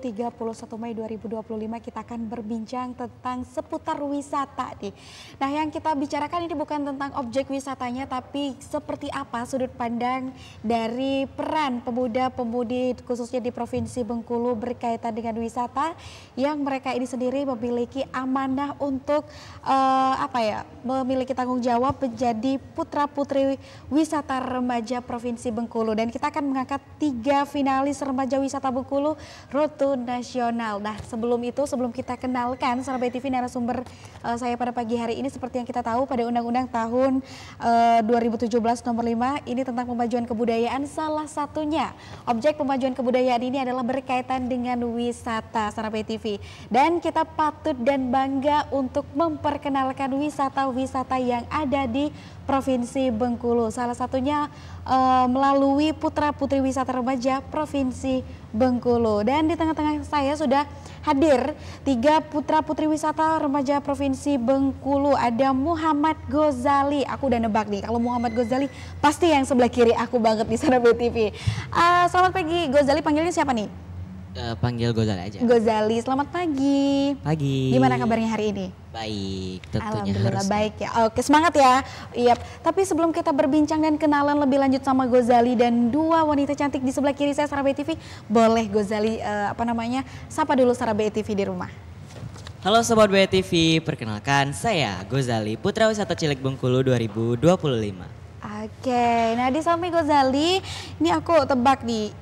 31 Mei 2025 kita akan berbincang tentang seputar wisata nih. Nah, yang kita bicarakan ini bukan tentang objek wisatanya, tapi seperti apa sudut pandang dari peran pemuda-pemudi khususnya di Provinsi Bengkulu berkaitan dengan wisata yang mereka ini sendiri memiliki amanah untuk memiliki tanggung jawab menjadi putra-putri wisata remaja Provinsi Bengkulu. Dan kita akan mengangkat 3 finalis remaja wisata Bengkulu Road to Nasional. Nah, sebelum kita kenalkan sahabat TV narasumber saya pada pagi hari ini, seperti yang kita tahu pada Undang-Undang tahun 2017 nomor 5 ini tentang pemajuan kebudayaan, salah satunya objek pemajuan kebudayaan ini adalah berkaitan dengan wisata sahabat TV. Dan kita patut dan bangga untuk memperkenalkan wisata-wisata yang ada di Provinsi Bengkulu. Salah satunya melalui putra-putri wisata remaja Provinsi Bengkulu. Dan di tengah-tengah saya sudah hadir 3 putra-putri wisata remaja Provinsi Bengkulu. Ada Muhammad Gozali. Aku udah nebak nih, kalau Muhammad Gozali pasti yang sebelah kiri aku banget di sana BTV. Selamat pagi Gozali, panggilnya siapa nih? Panggil Gozali aja. Gozali, selamat pagi. Pagi. Gimana kabarnya hari ini? Baik, tentunya Alhamdulillah harus. baik ya. Oke, semangat ya. Iya. Tapi sebelum kita berbincang dan kenalan lebih lanjut sama Gozali dan 2 wanita cantik di sebelah kiri saya Sarabay TV, boleh Gozali sapa dulu Sarabay TV di rumah. Halo Sobat BTV, perkenalkan saya Gozali, Putra Wisata Cilik Bengkulu 2025. Oke, nah di samping Gozali, ini aku tebak nih,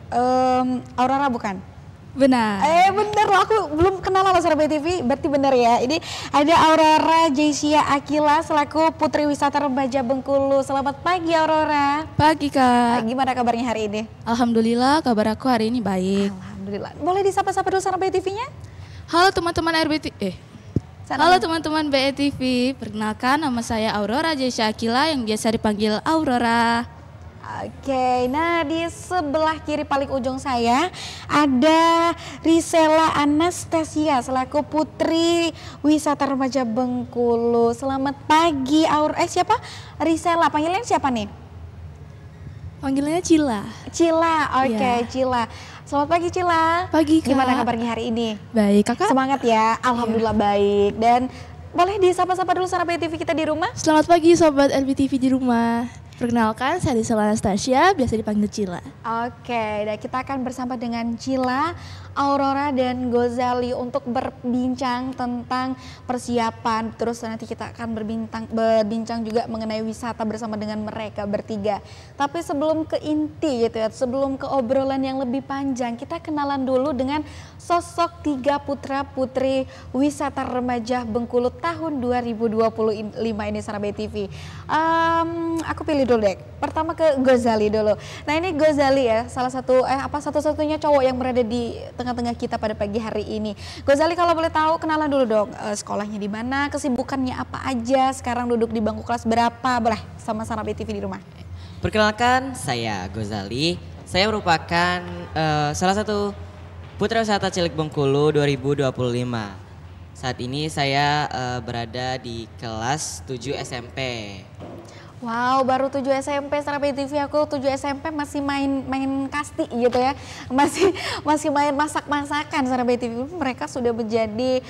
Aurora bukan? Benar. Bener loh, aku belum kenal sama Sarabay TV, berarti bener ya. Ini ada Aurora Jaysia Akila selaku Putri Wisata Remaja Bengkulu. Selamat pagi Aurora. Pagi Kak. Gimana kabarnya hari ini? Alhamdulillah kabar aku hari ini baik. Alhamdulillah. Boleh disapa-sapa dulu Sarabay TV-nya? Halo teman-teman Halo teman-teman BETV, perkenalkan nama saya Aurora Jaysia Akila yang biasa dipanggil Aurora. Oke, nah di sebelah kiri paling ujung saya ada Risela Anastasia selaku Putri Wisata Remaja Bengkulu. Selamat pagi siapa? Risela, panggilannya siapa nih? Panggilannya Cila. Cila, oke Ya. Cila. Selamat pagi Cila. Pagi Kak. Gimana kabarnya hari ini? Baik Kakak. Semangat ya, Alhamdulillah baik. Dan boleh disapa-sapa dulu Sarabay TV kita di rumah? Selamat pagi Sobat LBTV di rumah. Perkenalkan saya Risela Anastasia, biasa dipanggil Cila. Oke, dan kita akan bersama dengan Cila, Aurora dan Gozali untuk berbincang tentang persiapan. Terus nanti kita akan berbincang juga mengenai wisata bersama dengan mereka bertiga. Tapi sebelum ke inti gitu ya, sebelum ke obrolan yang lebih panjang, kita kenalan dulu dengan sosok 3 putra putri wisata remaja Bengkulu tahun 2025 ini Sarabay TV. Aku pilih dulu deh. Pertama ke Gozali dulu. Nah, ini Gozali ya, salah satu satu-satunya cowok yang berada di tengah-tengah kita pada pagi hari ini. Gozali kalau boleh tahu kenalan dulu dong, sekolahnya di mana, kesibukannya apa aja, sekarang duduk di bangku kelas berapa, boleh sama Sarabay TV di rumah. Perkenalkan saya Gozali, saya merupakan salah satu Putra Wisata Cilik Bengkulu 2025. Saat ini saya berada di kelas 7 SMP. Wow, baru 7 SMP Sarabay TV, aku 7 SMP masih main kasti gitu ya. Masih main masak-masakan Sarabay TV. Mereka sudah menjadi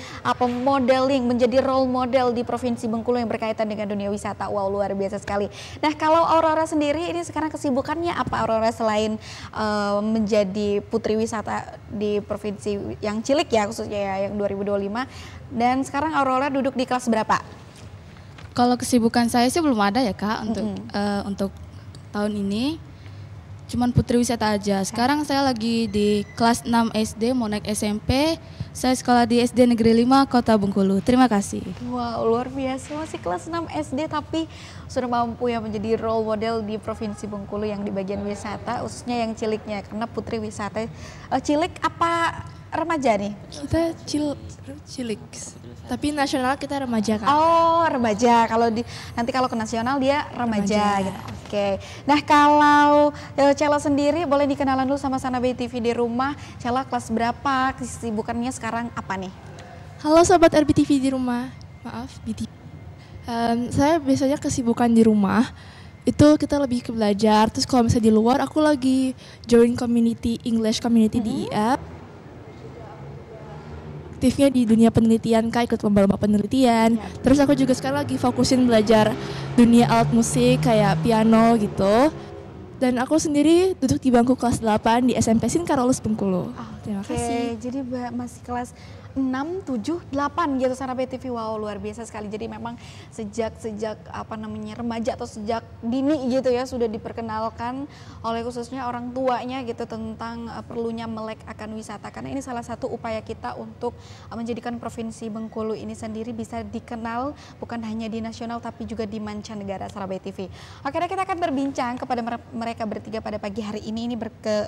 menjadi role model di Provinsi Bengkulu yang berkaitan dengan dunia wisata. Wow, luar biasa sekali. Nah, kalau Aurora sendiri ini sekarang kesibukannya apa Aurora selain menjadi putri wisata di provinsi yang cilik ya khususnya ya yang 2025. Dan sekarang Aurora duduk di kelas berapa? Kalau kesibukan saya sih belum ada ya Kak untuk tahun ini. Cuman putri wisata aja. Sekarang saya lagi di kelas 6 SD, mau naik SMP. Saya sekolah di SD Negeri 5 Kota Bengkulu. Terima kasih. Wow, luar biasa, masih kelas 6 SD tapi sudah mampu ya menjadi role model di Provinsi Bengkulu yang di bagian wisata, khususnya yang ciliknya. Karena putri wisata, cilik apa remaja nih? Kita cilik. Tapi nasional kita remaja Kak. Oh, remaja. Nanti kalau ke nasional dia remaja. Gitu. Oke. Nah, kalau Cela sendiri boleh dikenalan dulu sama Sarabay TV di rumah. Cela kelas berapa? Kesibukannya sekarang apa nih? Halo Sobat RBTV di rumah. Maaf, BTV. Saya biasanya kesibukan di rumah. Itu kita lebih ke belajar. Terus kalau misalnya di luar aku lagi join community English community di IAP. aktifnya di dunia penelitian Kak, ikut lomba-lomba penelitian. Terus aku juga sekarang lagi fokusin belajar dunia alat musik kayak piano gitu. Dan aku sendiri duduk di bangku kelas 8 di SMP Sin Karolus Bengkulu. Terima kasih. Jadi masih kelas 6, 7, 8 gitu Sahabat TV. Wow, luar biasa sekali. Jadi memang sejak remaja atau sejak dini gitu ya sudah diperkenalkan oleh khususnya orang tuanya gitu tentang perlunya melek akan wisata. Karena ini salah satu upaya kita untuk menjadikan Provinsi Bengkulu ini sendiri bisa dikenal bukan hanya di nasional tapi juga di mancanegara Sahabat TV. Oke, kita akan berbincang kepada mereka bertiga pada pagi hari ini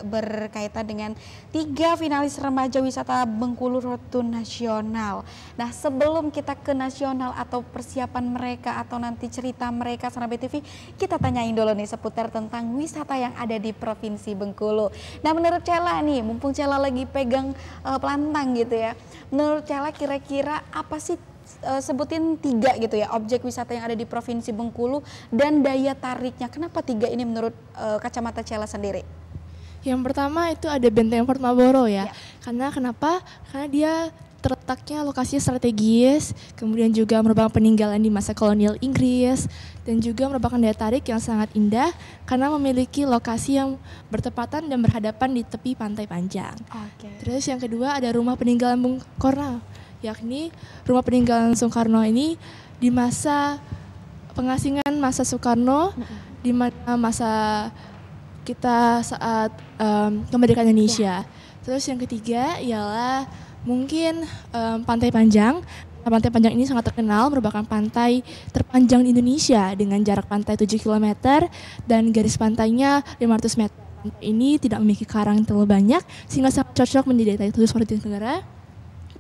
berkaitan dengan 3 finalis remaja wisata Bengkulu Road to Nasional. Nah, sebelum kita ke nasional atau persiapan mereka atau nanti cerita mereka Sahabat TV, kita tanyain dulu nih seputar tentang wisata yang ada di Provinsi Bengkulu. Nah, menurut Cela nih, mumpung Cela lagi pegang pelantang gitu ya, menurut Cela kira-kira apa sih sebutin 3 gitu ya objek wisata yang ada di Provinsi Bengkulu dan daya tariknya? Kenapa 3 ini menurut kacamata Cela sendiri? Yang pertama itu ada Benteng Fort Marlborough ya. Kenapa? Karena dia terletaknya lokasinya strategis, kemudian juga merupakan peninggalan di masa kolonial Inggris, dan juga merupakan daya tarik yang sangat indah karena memiliki lokasi yang bertepatan dan berhadapan di tepi pantai panjang. Terus yang kedua ada rumah peninggalan Bung Karno, yakni rumah peninggalan Soekarno ini di masa pengasingan masa Soekarno, di mana masa kita saat kemerdekaan Indonesia. Terus yang ketiga ialah mungkin Pantai Panjang. Pantai Panjang ini sangat terkenal, merupakan pantai terpanjang di Indonesia dengan jarak pantai 7 km dan garis pantainya 500 meter. Pantai ini tidak memiliki karang yang terlalu banyak sehingga sangat cocok menjadi daya tarik turis mancanegara.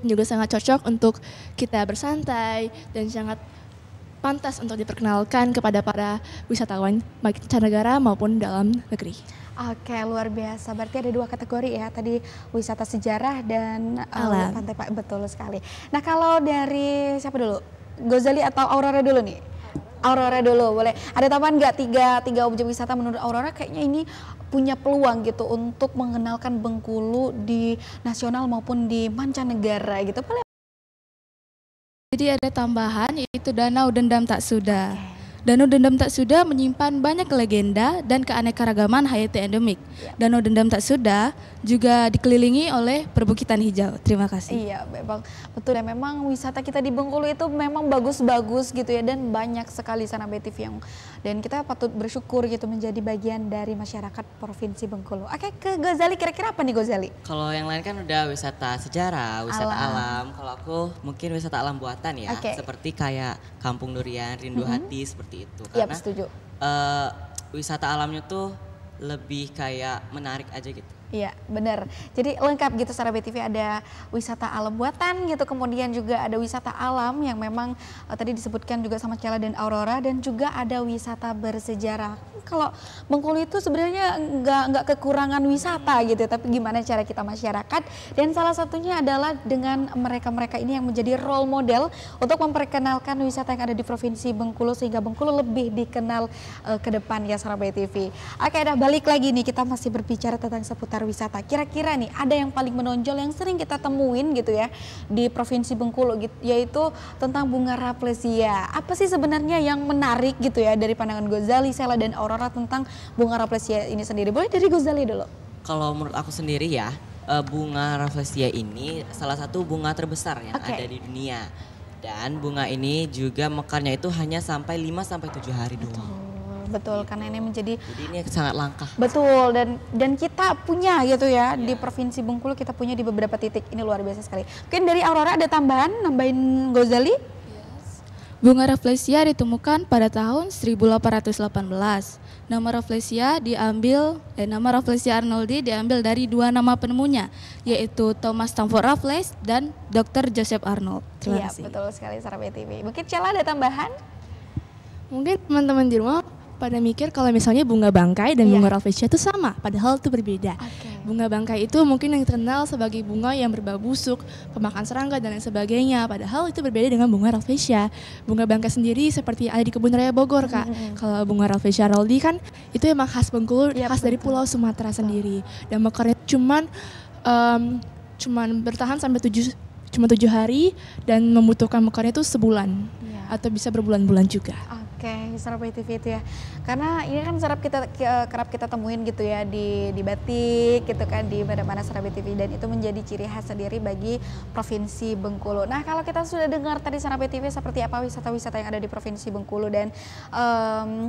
Juga sangat cocok untuk kita bersantai dan sangat pantas untuk diperkenalkan kepada para wisatawan baik mancanegara maupun dalam negeri. Oke, luar biasa. Berarti ada 2 kategori ya, tadi wisata sejarah dan pantai Pak, betul sekali. Nah, kalau dari siapa dulu? Gozali atau Aurora dulu nih? Aurora dulu, boleh. Ada tambahan nggak tiga objek wisata menurut Aurora kayaknya ini punya peluang gitu untuk mengenalkan Bengkulu di nasional maupun di mancanegara gitu. Jadi ada tambahan yaitu Danau Dendam Tak Suda. Danau Dendam Tak Suda menyimpan banyak legenda dan keanekaragaman hayati endemik. Danau Dendam Tak Suda juga dikelilingi oleh perbukitan hijau. Terima kasih. Iya, memang betul ya. Memang wisata kita di Bengkulu itu memang bagus-bagus gitu ya dan banyak sekali Sahabat TV yang dan kita patut bersyukur gitu menjadi bagian dari masyarakat Provinsi Bengkulu. Oke, ke Gozali kira-kira apa nih Gozali? Kalau yang lain kan udah wisata sejarah, wisata alam. Kalau aku mungkin wisata alam buatan ya, seperti kayak Kampung Durian, Rindu Hati seperti itu. Karena setuju. Wisata alamnya tuh lebih kayak menarik aja gitu. Iya, benar. Jadi lengkap gitu Sahabat TV, ada wisata alam buatan gitu, kemudian juga ada wisata alam yang memang tadi disebutkan juga sama Cela dan Aurora, dan juga ada wisata bersejarah. Kalau Bengkulu itu sebenarnya nggak kekurangan wisata gitu, tapi gimana cara kita masyarakat, dan salah satunya adalah dengan mereka-mereka ini yang menjadi role model untuk memperkenalkan wisata yang ada di Provinsi Bengkulu sehingga Bengkulu lebih dikenal ke depan ya Sahabat TV. Oke, udah balik lagi nih, kita masih berbicara tentang seputar wisata. Kira-kira nih ada yang paling menonjol yang sering kita temuin gitu ya di Provinsi Bengkulu gitu, yaitu tentang bunga Rafflesia. Apa sih sebenarnya yang menarik gitu ya dari pandangan Gozali, Cela dan Aurora tentang bunga Rafflesia ini sendiri? Boleh dari Gozali dulu. Kalau menurut aku sendiri ya, bunga Rafflesia ini salah satu bunga terbesar yang ada di dunia. Dan bunga ini juga mekarnya itu hanya sampai 5-7 hari doang. Betul, karena ini menjadi ini sangat langka. Betul, dan kita punya gitu ya di Provinsi Bengkulu, kita punya di beberapa titik. Ini luar biasa sekali. Mungkin dari Aurora ada tambahan, nambahin Gozali? Bunga Rafflesia ditemukan pada tahun 1818. Nama Rafflesia Arnoldi diambil dari 2 nama penemunya, yaitu Thomas Stamford Raffles dan Dr. Joseph Arnold. Terima kasih. Betul sekali Sahabat TV. Mungkin Cela ada tambahan? Mungkin teman-teman di rumah pada mikir kalau misalnya bunga bangkai dan bunga Rafflesia itu sama, padahal itu berbeda. Bunga bangkai itu mungkin yang terkenal sebagai bunga yang berbau busuk, pemakan serangga dan lain sebagainya, padahal itu berbeda dengan bunga Rafflesia. Bunga bangkai sendiri seperti ada di Kebun Raya Bogor, Kak. Kalau bunga Rafflesia Arnoldi kan itu emang khas Bengkulu, khas dari Pulau Sumatera sendiri. Dan mekarnya cuman bertahan sampai cuma 7 hari dan membutuhkan mekarnya itu sebulan atau bisa berbulan-bulan juga. Oke, Serabi TV itu ya. Karena ini kan kerap kita temuin gitu ya di batik gitu kan, di mana-mana Serabi TV, dan itu menjadi ciri khas sendiri bagi Provinsi Bengkulu. Nah, kalau kita sudah dengar tadi Serabi TV seperti apa wisata-wisata yang ada di Provinsi Bengkulu dan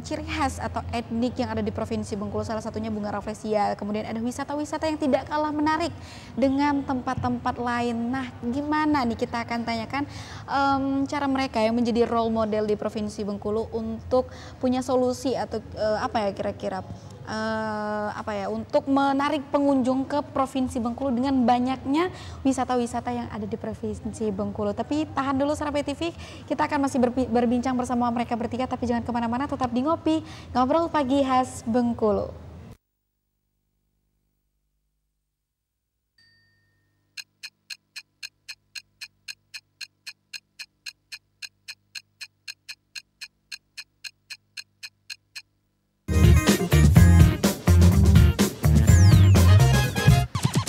ciri khas atau etnik yang ada di Provinsi Bengkulu, salah satunya bunga rafflesia. Kemudian ada wisata-wisata yang tidak kalah menarik dengan tempat-tempat lain. Nah, gimana nih, kita akan tanyakan cara mereka yang menjadi role model di Provinsi Bengkulu untuk punya solusi atau apa ya kira-kira untuk menarik pengunjung ke Provinsi Bengkulu dengan banyaknya wisata-wisata yang ada di Provinsi Bengkulu. Tapi tahan dulu Serabi TV, kita akan masih berbincang bersama mereka bertiga, tapi jangan kemana-mana, tetap di Ngobrol Pagi Khas Bengkulu.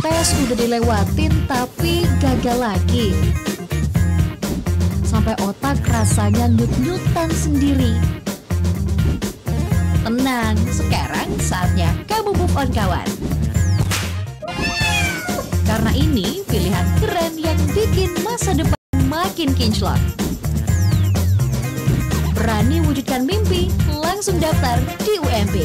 Tes udah dilewatin tapi gagal lagi. Sampai otak rasanya nyut-nyutan sendiri. Tenang, sekarang saatnya kamu move on kawan. Karena ini pilihan keren yang bikin masa depan makin kinclong. Berani wujudkan mimpi, langsung daftar di UMB.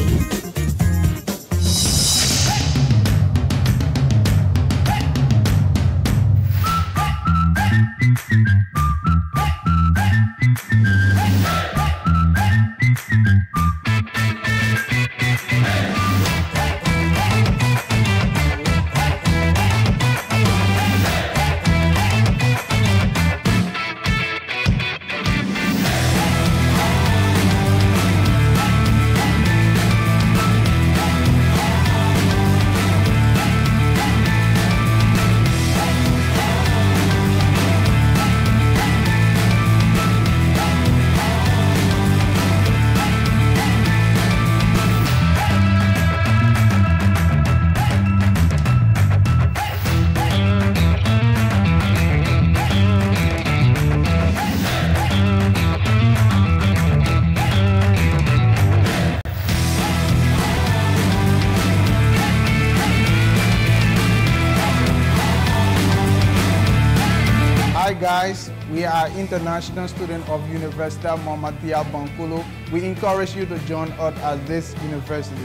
Hi guys, we are international students of Universitas Muhammadiyah Bengkulu. We encourage you to join us at this university.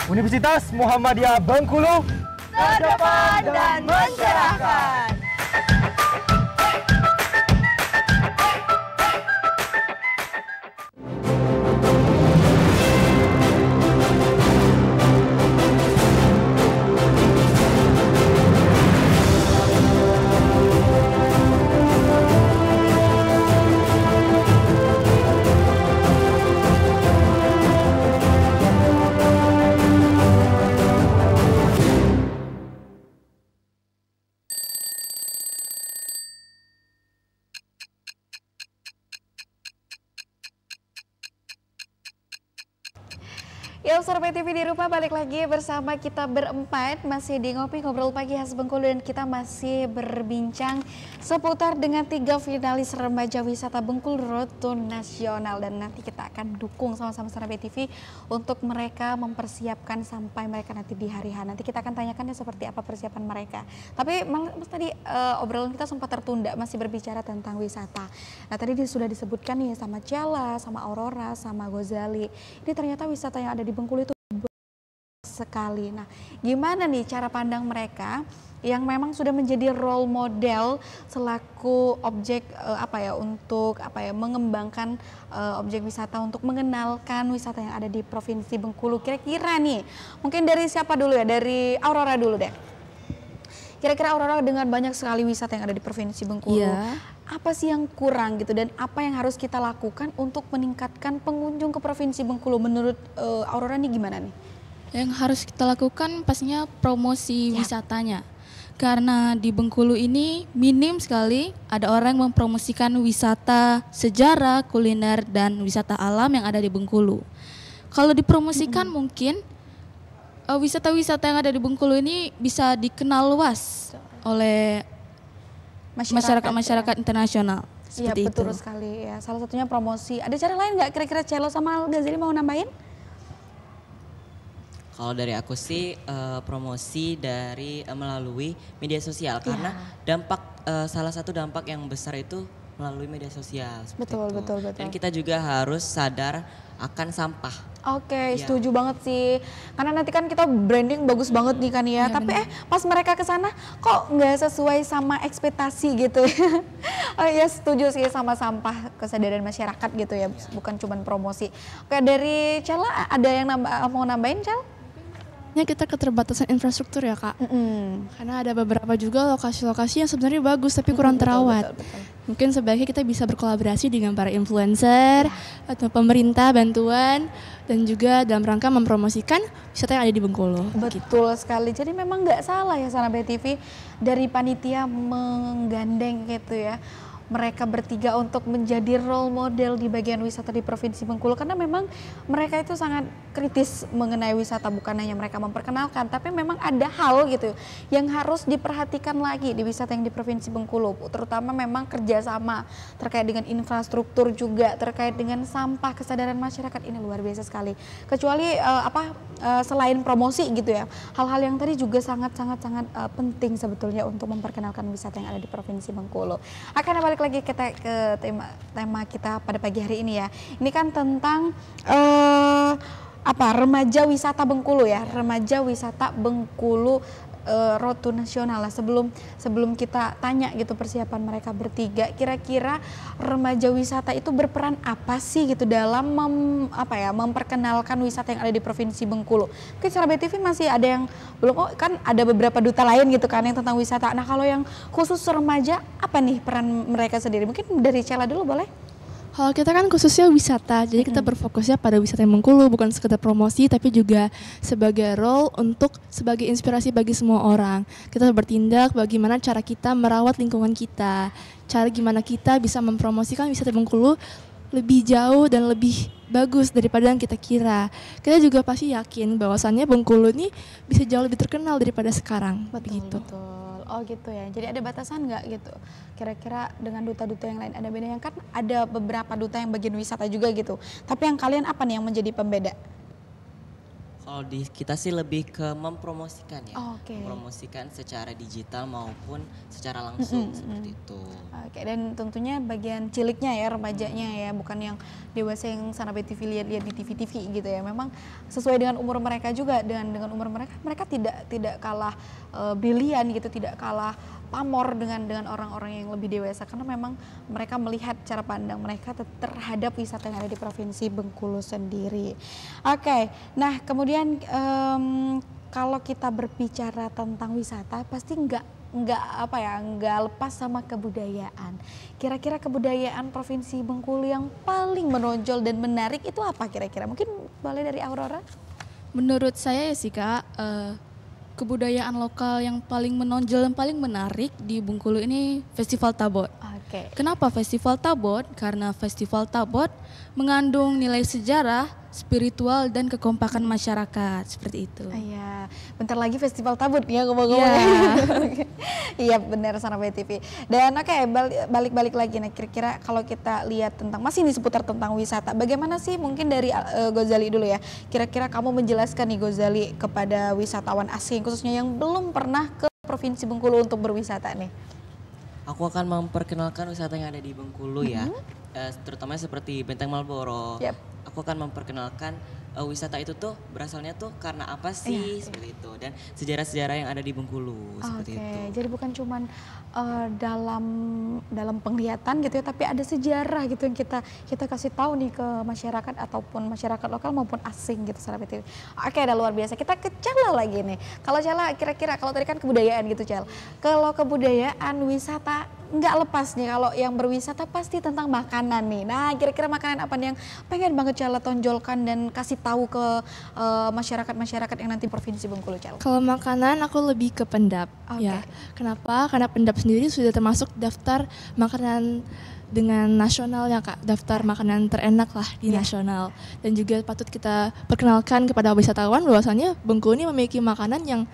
Universitas Muhammadiyah Bengkulu, terdepan dan mencerahkan. Ya, Serabi TV di rumah, balik lagi bersama kita berempat masih di Ngobrol Pagi Khas Bengkulu, dan kita masih berbincang seputar dengan 3 finalis remaja wisata Bengkulu Road to Nasional, dan nanti kita akan dukung sama-sama Serabi TV untuk mereka mempersiapkan sampai mereka nanti di hari H. Nanti kita akan tanyakan ya seperti apa persiapan mereka. Tapi Mas tadi obrolan kita sempat tertunda, masih berbicara tentang wisata. Nah, tadi sudah disebutkan nih sama Ciala, sama Aurora, sama Gozali. Ini ternyata wisata yang ada di Bengkulu itu sekali. Nah, gimana nih cara pandang mereka yang memang sudah menjadi role model selaku objek untuk mengembangkan objek wisata, untuk mengenalkan wisata yang ada di Provinsi Bengkulu. Kira-kira nih, mungkin dari siapa dulu ya? Dari Aurora dulu deh. Kira-kira Aurora, dengan banyak sekali wisata yang ada di Provinsi Bengkulu, apa sih yang kurang gitu, dan apa yang harus kita lakukan untuk meningkatkan pengunjung ke Provinsi Bengkulu? Menurut Aurora nih gimana nih? Yang harus kita lakukan pastinya promosi wisatanya. Karena di Bengkulu ini minim sekali ada orang yang mempromosikan wisata sejarah, kuliner, dan wisata alam yang ada di Bengkulu. Kalau dipromosikan mungkin wisata-wisata yang ada di Bengkulu ini bisa dikenal luas oleh masyarakat internasional. Iya betul sekali ya. Salah satunya promosi. Ada cara lain nggak kira-kira Cello sama Al-Ghazali mau nambahin? Kalau dari aku sih promosi dari melalui media sosial karena dampak salah satu dampak yang besar itu melalui media sosial. Betul. Dan kita juga harus sadar akan sampah. Oke, setuju banget sih. Karena nanti kan kita branding bagus banget nih kan ya. Tapi pas mereka ke sana kok nggak sesuai sama ekspektasi gitu ya. Oh ya setuju sih sama sampah, kesadaran masyarakat gitu ya. Bukan cuma promosi. Oke, dari Cella ada yang mau nambahin, Cel? Kita keterbatasan infrastruktur ya Kak. Karena ada beberapa juga lokasi-lokasi yang sebenarnya bagus tapi kurang terawat. Betul. Mungkin sebaiknya kita bisa berkolaborasi dengan para influencer atau pemerintah bantuan dan juga dalam rangka mempromosikan wisata yang ada di Bengkulu. Betul sekali. Jadi memang nggak salah ya Sana BTV dari panitia menggandeng gitu ya. Mereka bertiga untuk menjadi role model di bagian wisata di Provinsi Bengkulu karena memang mereka itu sangat kritis mengenai wisata, bukan hanya mereka memperkenalkan tapi memang ada hal gitu yang harus diperhatikan lagi di wisata yang di Provinsi Bengkulu, terutama memang kerjasama terkait dengan infrastruktur juga terkait dengan sampah. Kesadaran masyarakat ini luar biasa sekali, kecuali selain promosi gitu ya, hal-hal yang tadi juga sangat penting sebetulnya untuk memperkenalkan wisata yang ada di Provinsi Bengkulu. Akan balik lagi kita ke tema kita pada pagi hari ini ya. Ini kan tentang remaja wisata Bengkulu ya, remaja wisata Bengkulu Road to Nasional lah. Sebelum kita tanya gitu persiapan mereka bertiga, kira-kira remaja wisata itu berperan apa sih gitu dalam memperkenalkan wisata yang ada di Provinsi Bengkulu? Mungkin secara BTV masih ada yang belum, kan ada beberapa duta lain gitu kan yang tentang wisata. Nah kalau yang khusus remaja apa nih peran mereka sendiri? Mungkin dari Cella dulu boleh? Kalau kita kan khususnya wisata, jadi kita berfokusnya pada wisata yang Bengkulu, bukan sekedar promosi tapi juga sebagai role untuk sebagai inspirasi bagi semua orang. Kita bertindak bagaimana cara kita merawat lingkungan kita, cara gimana kita bisa mempromosikan wisata Bengkulu lebih jauh dan lebih bagus daripada yang kita kira. Kita juga pasti yakin bahwasannya Bengkulu ini bisa jauh lebih terkenal daripada sekarang. Begitu. Oh gitu ya, jadi ada batasan nggak gitu? Kira-kira dengan duta-duta yang lain ada bedanya? Kan ada beberapa duta yang bagian wisata juga gitu. Tapi yang kalian apa nih yang menjadi pembeda? Kalau di kita sih lebih ke mempromosikan ya, Oke. mempromosikan secara digital maupun secara langsung seperti itu. Oke, dan tentunya bagian ciliknya ya, remajanya ya, bukan yang dewasa yang Sana BTV lihat-lihat di TV-TV gitu ya. Memang sesuai dengan umur mereka juga, dengan umur mereka tidak kalah brilian gitu, tidak kalah pamor dengan orang-orang yang lebih dewasa karena memang mereka melihat cara pandang mereka terhadap wisata yang ada di Provinsi Bengkulu sendiri. Oke, nah kemudian kalau kita berbicara tentang wisata pasti nggak lepas sama kebudayaan. Kira-kira kebudayaan Provinsi Bengkulu yang paling menonjol dan menarik itu apa kira-kira? Mungkin boleh dari Aurora? Menurut saya ya sih Kak, kebudayaan lokal yang paling menonjol dan paling menarik di Bengkulu ini Festival Tabot. Oke. Kenapa Festival Tabot? Karena Festival Tabot mengandung nilai sejarah, spiritual dan kekompakan masyarakat seperti itu. Iya, bentar lagi Festival Tabut ya ngomong-ngomong. Iya benar Sana BTV. Dan balik lagi nih, kira-kira kalau kita lihat tentang masih ini seputar tentang wisata, bagaimana sih mungkin dari Ghazali dulu ya, kira-kira kamu menjelaskan nih Ghazali kepada wisatawan asing khususnya yang belum pernah ke Provinsi Bengkulu untuk berwisata nih. Aku akan memperkenalkan wisata yang ada di Bengkulu ya, terutama seperti Benteng Malboro. Aku akan memperkenalkan wisata itu tuh berasalnya tuh karena apa sih seperti itu, dan sejarah-sejarah yang ada di Bengkulu seperti itu. Jadi bukan cuman dalam penglihatan gitu ya, tapi ada sejarah gitu yang kita kasih tahu nih ke masyarakat ataupun masyarakat lokal maupun asing gitu Sana BTV. Oke, ada luar biasa. Kita ke Cella lagi nih. Kalau Cella kira-kira kalau tadi kan kebudayaan gitu Cel. Kalau kebudayaan wisata nggak lepas nih kalau yang berwisata pasti tentang makanan nih. Nah, kira-kira makanan apa nih yang pengen banget Cala tonjolkan dan kasih tahu ke masyarakat-masyarakat yang nanti Provinsi Bengkulu, Cala? Kalau makanan aku lebih ke pendap. Ya. Kenapa? Karena pendap sendiri sudah termasuk daftar makanan dengan nasional ya Kak, daftar makanan terenak lah di nasional. Dan juga patut kita perkenalkan kepada wisatawan bahwasannya Bengkulu ini memiliki makanan yang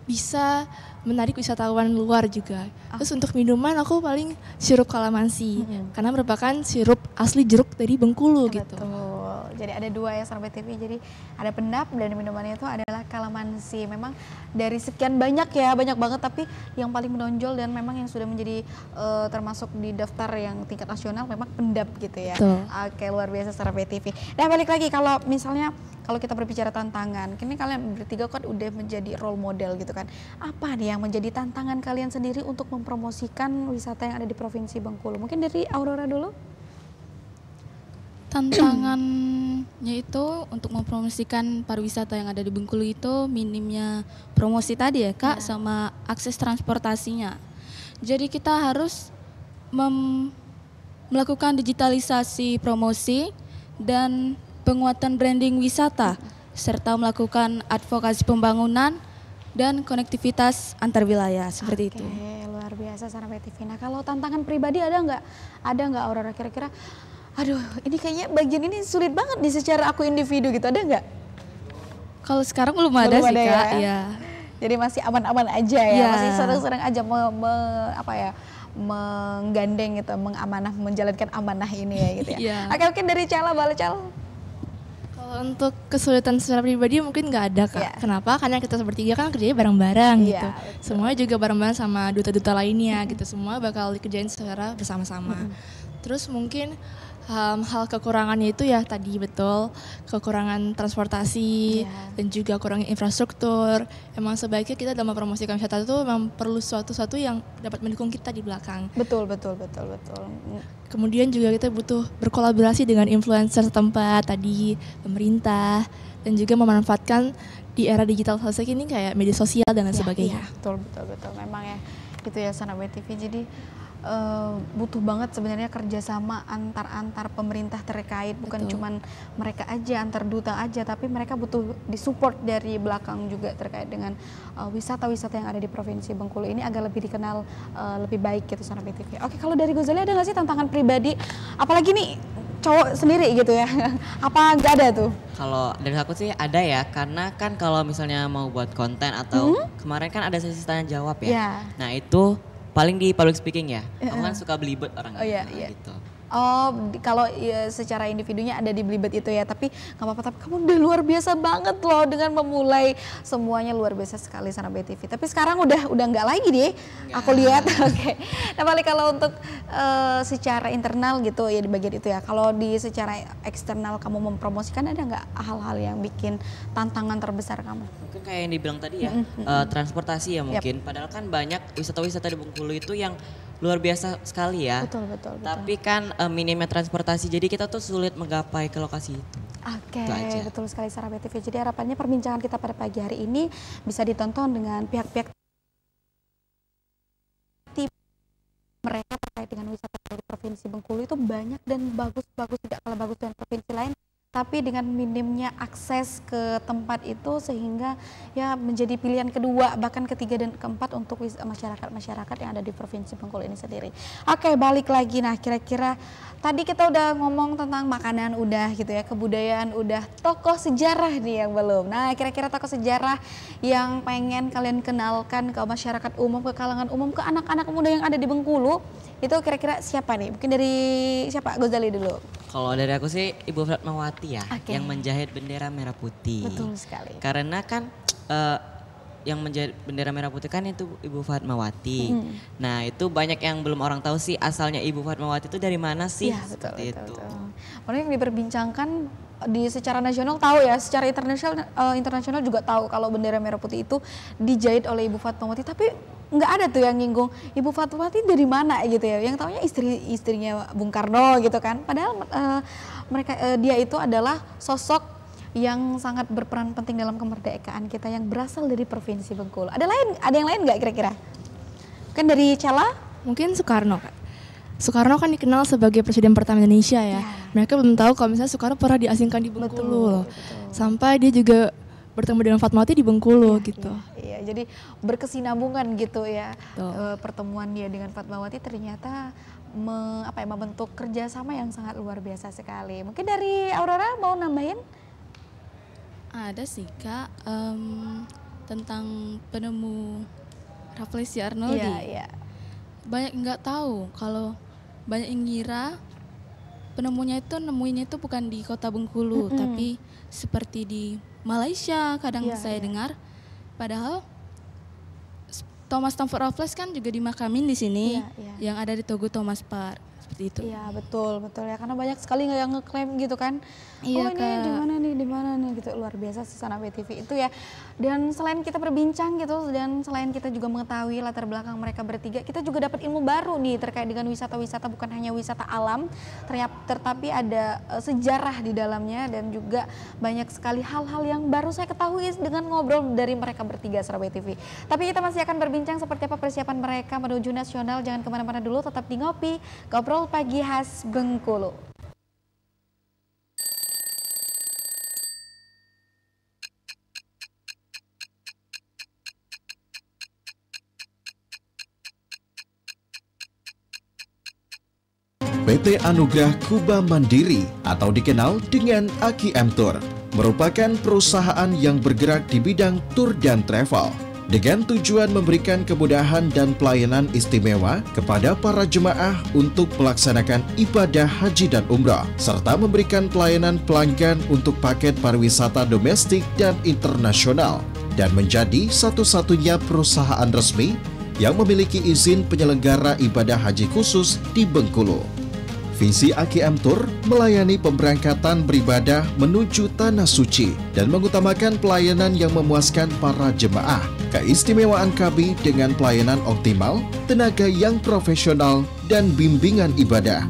bisa menarik wisatawan luar juga. Terus untuk minuman aku paling sirup kalamansi karena merupakan sirup asli jeruk dari Bengkulu gitu. Betul. Jadi ada dua ya Sahabat TV. Jadi ada pendap dan minumannya itu adalah kalamansi. Memang dari sekian banyak ya, banyak banget, tapi yang paling menonjol dan memang yang sudah menjadi termasuk di daftar yang tingkat nasional memang pendap gitu ya. Betul. Oke, luar biasa Sahabat TV. Nah, balik lagi kalau misalnya kalau kita berbicara tantangan, kini kalian bertiga kan udah menjadi role model gitu kan. Apa nih yang menjadi tantangan kalian sendiri untuk mempromosikan wisata yang ada di Provinsi Bengkulu? Mungkin dari Aurora dulu. Tantangannya itu untuk mempromosikan pariwisata yang ada di Bengkulu itu minimnya promosi tadi ya Kak, sama akses transportasinya. Jadi kita harus melakukan digitalisasi promosi dan penguatan branding wisata, serta melakukan advokasi pembangunan dan konektivitas antar wilayah seperti itu. Luar biasa Sahabat TV. Nah, kalau tantangan pribadi ada nggak Aurora kira-kira? Aduh, ini kayaknya bagian ini sulit banget nih secara aku individu gitu, ada nggak? Kalau sekarang belum ada sih Kak, ya. Jadi masih aman-aman aja ya, masih sering-sering aja menggandeng gitu, menjalankan amanah ini ya gitu ya. Oke, dari Cala, balik Cala. Kalau untuk kesulitan secara pribadi mungkin nggak ada Kak. Kenapa? Karena kita bertiga kan kerjanya bareng-bareng gitu. Semuanya juga bareng-bareng sama duta-duta lainnya gitu. Semua bakal dikerjain secara bersama-sama. Terus mungkin hal kekurangannya itu ya tadi betul, kekurangan transportasi dan juga kurangnya infrastruktur. Emang sebaiknya kita dalam mempromosikan wisata itu memang perlu sesuatu yang dapat mendukung kita di belakang. Betul. Kemudian juga kita butuh berkolaborasi dengan influencer setempat tadi, pemerintah, dan juga memanfaatkan di era digital saat ini kayak media sosial dan lain sebagainya. Betul. Memang ya itu ya Sahabat TV. Jadi butuh banget sebenarnya kerjasama antar pemerintah terkait, bukan cuman mereka aja, antar duta aja, tapi mereka butuh disupport dari belakang juga terkait dengan wisata-wisata yang ada di Provinsi Bengkulu ini agar lebih dikenal lebih baik gitu Sahabat TV. Oke, kalau dari Gozali ada nggak sih tantangan pribadi, apalagi nih cowok sendiri gitu ya? Apa nggak ada tuh? Kalau dari aku sih ada ya, karena kan kalau misalnya mau buat konten atau kemarin kan ada sesi tanya jawab ya. Nah itu paling di public speaking ya, aku kan suka belibet orangnya gitu. Kalau secara individunya ada di belibet itu ya, tapi nggak apa-apa. Tapi kamu udah luar biasa banget loh dengan memulai semuanya, luar biasa sekali Sahabat TV. Tapi sekarang udah nggak lagi deh, aku lihat. Oke. Nah, balik kalau untuk secara internal gitu ya di bagian itu ya. Kalau di secara eksternal kamu mempromosikan, ada nggak hal-hal yang bikin tantangan terbesar kamu? Mungkin kayak yang dibilang tadi ya, transportasi ya mungkin. Padahal kan banyak wisata-wisata di Bengkulu itu yang luar biasa sekali ya. Betul. Tapi kan minimnya transportasi, jadi kita tuh sulit menggapai ke lokasi itu. Oke, betul sekali Sahabat TV. Jadi harapannya perbincangan kita pada pagi hari ini bisa ditonton dengan pihak-pihak mereka terkait dengan wisata di Provinsi Bengkulu itu banyak dan bagus, tidak kalah bagus dengan provinsi lain. Tapi dengan minimnya akses ke tempat itu sehingga ya menjadi pilihan kedua, bahkan ketiga dan keempat untuk masyarakat yang ada di Provinsi Bengkulu ini sendiri. Oke, balik lagi. Nah, kira-kira tadi kita udah ngomong tentang makanan udah gitu ya, kebudayaan udah, tokoh sejarah nih yang belum. Nah, kira-kira tokoh sejarah yang pengen kalian kenalkan ke masyarakat umum, ke kalangan umum, ke anak-anak muda yang ada di Bengkulu, itu kira-kira siapa nih? Mungkin dari siapa? Gozali dulu. Kalau dari aku sih Ibu Fatmawati ya, yang menjahit bendera merah putih. Betul sekali. Karena kan yang menjahit bendera merah putih kan itu Ibu Fatmawati. Nah itu banyak yang belum orang tahu sih asalnya Ibu Fatmawati itu dari mana sih? Ya, betul. Makanya yang diperbincangkan di secara nasional tahu ya, secara internasional juga tahu kalau bendera merah putih itu dijahit oleh Ibu Fatmawati, tapi nggak ada tuh yang nyinggung Ibu Fatmawati dari mana gitu ya. Yang taunya istrinya Bung Karno gitu kan. Padahal dia itu adalah sosok yang sangat berperan penting dalam kemerdekaan kita yang berasal dari Provinsi Bengkulu. Ada yang lain nggak kira-kira? Kan dari Cala? Mungkin Soekarno, Kak. Soekarno kan dikenal sebagai presiden pertama Indonesia ya. Mereka belum tahu kalau misalnya Soekarno pernah diasingkan di Bengkulu loh. Sampai dia juga bertemu dengan Fatmawati di Bengkulu gitu. Iya, jadi berkesinambungan gitu ya. Pertemuan dia dengan Fatmawati ternyata membentuk kerjasama yang sangat luar biasa sekali. Mungkin dari Aurora mau nambahin? Ada sih Kak, tentang penemu Rafflesia Arnoldi. Iya. Banyak nggak tahu, kalau banyak yang ngira nemuinnya itu bukan di kota Bengkulu, tapi seperti di Malaysia kadang saya dengar. Padahal Thomas Stamford Raffles kan juga dimakamin di sini, yang ada di Tugu Thomas Park. Seperti itu. Iya, betul ya, karena banyak sekali yang ngeklaim gitu kan. Iya, ini di mana nih gitu. Luar biasa Susana BTV itu ya. Dan selain kita berbincang gitu, dan selain kita juga mengetahui latar belakang mereka bertiga, kita juga dapat ilmu baru nih terkait dengan wisata-wisata, bukan hanya wisata alam, tetapi ada sejarah di dalamnya, dan juga banyak sekali hal-hal yang baru saya ketahui dengan ngobrol dari mereka bertiga Surabaya TV. Tapi kita masih akan berbincang seperti apa persiapan mereka menuju nasional. Jangan kemana-mana dulu, tetap di Ngopi Ngobrol Pagi Khas Bengkulu. PT Anugrah Kuba Mandiri atau dikenal dengan AKM Tour merupakan perusahaan yang bergerak di bidang tour dan travel dengan tujuan memberikan kemudahan dan pelayanan istimewa kepada para jemaah untuk melaksanakan ibadah haji dan umrah, serta memberikan pelayanan pelanggan untuk paket pariwisata domestik dan internasional, dan menjadi satu-satunya perusahaan resmi yang memiliki izin penyelenggara ibadah haji khusus di Bengkulu. Visi AKM Tour melayani pemberangkatan beribadah menuju Tanah Suci dan mengutamakan pelayanan yang memuaskan para jemaah. Keistimewaan kami dengan pelayanan optimal, tenaga yang profesional, dan bimbingan ibadah.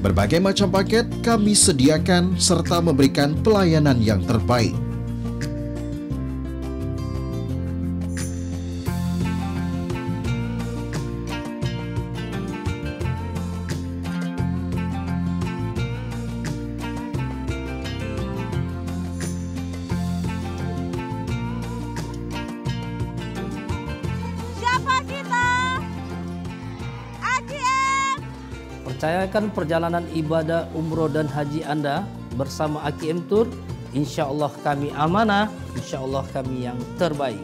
Berbagai macam paket kami sediakan serta memberikan pelayanan yang terbaik. Percayakan perjalanan ibadah umroh dan haji Anda bersama AKM Tour. Insya Allah kami amanah, insya Allah kami yang terbaik.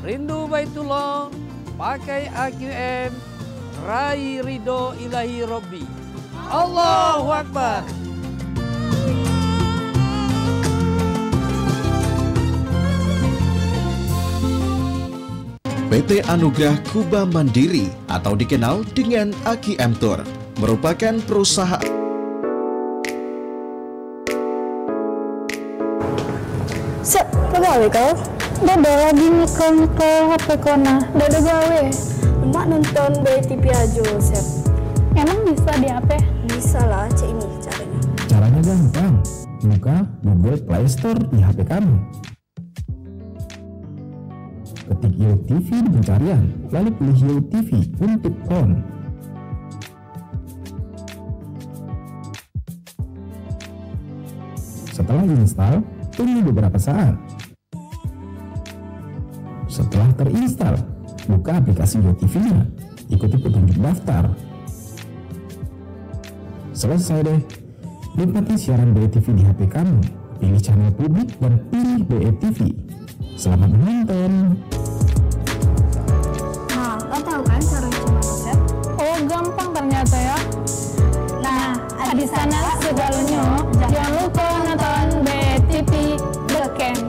Rindu Baitullah, pakai AKM, raih ridho ilahi Robbi. Allahu Akbar. PT Anugrah Kuba Mandiri atau dikenal dengan AKM Tour merupakan perusahaan Pegawai kau? Dada lagi nge-control HP kona. Dada gawe. Emak nonton BTV aja, Sep. Emang bisa di HP? Bisa lah, cek ini caranya. Caranya gampang. Buka Google Play Store di HP kamu. Ketik YoTV di pencarian, lalu pilih YoTV untuk home. Setelah diinstal, tunggu beberapa saat. Setelah terinstall, buka aplikasi YoTV-nya, ikuti petunjuk daftar. Selesai deh, nikmati siaran BTV di HP kamu, pilih channel publik dan pilih BTV. Selamat menonton. Nah, lo tahu kan cara cuma set? Oh, gampang ternyata ya. Nah, di sana segalanya. Jangan lupa nonton BTV The Camp.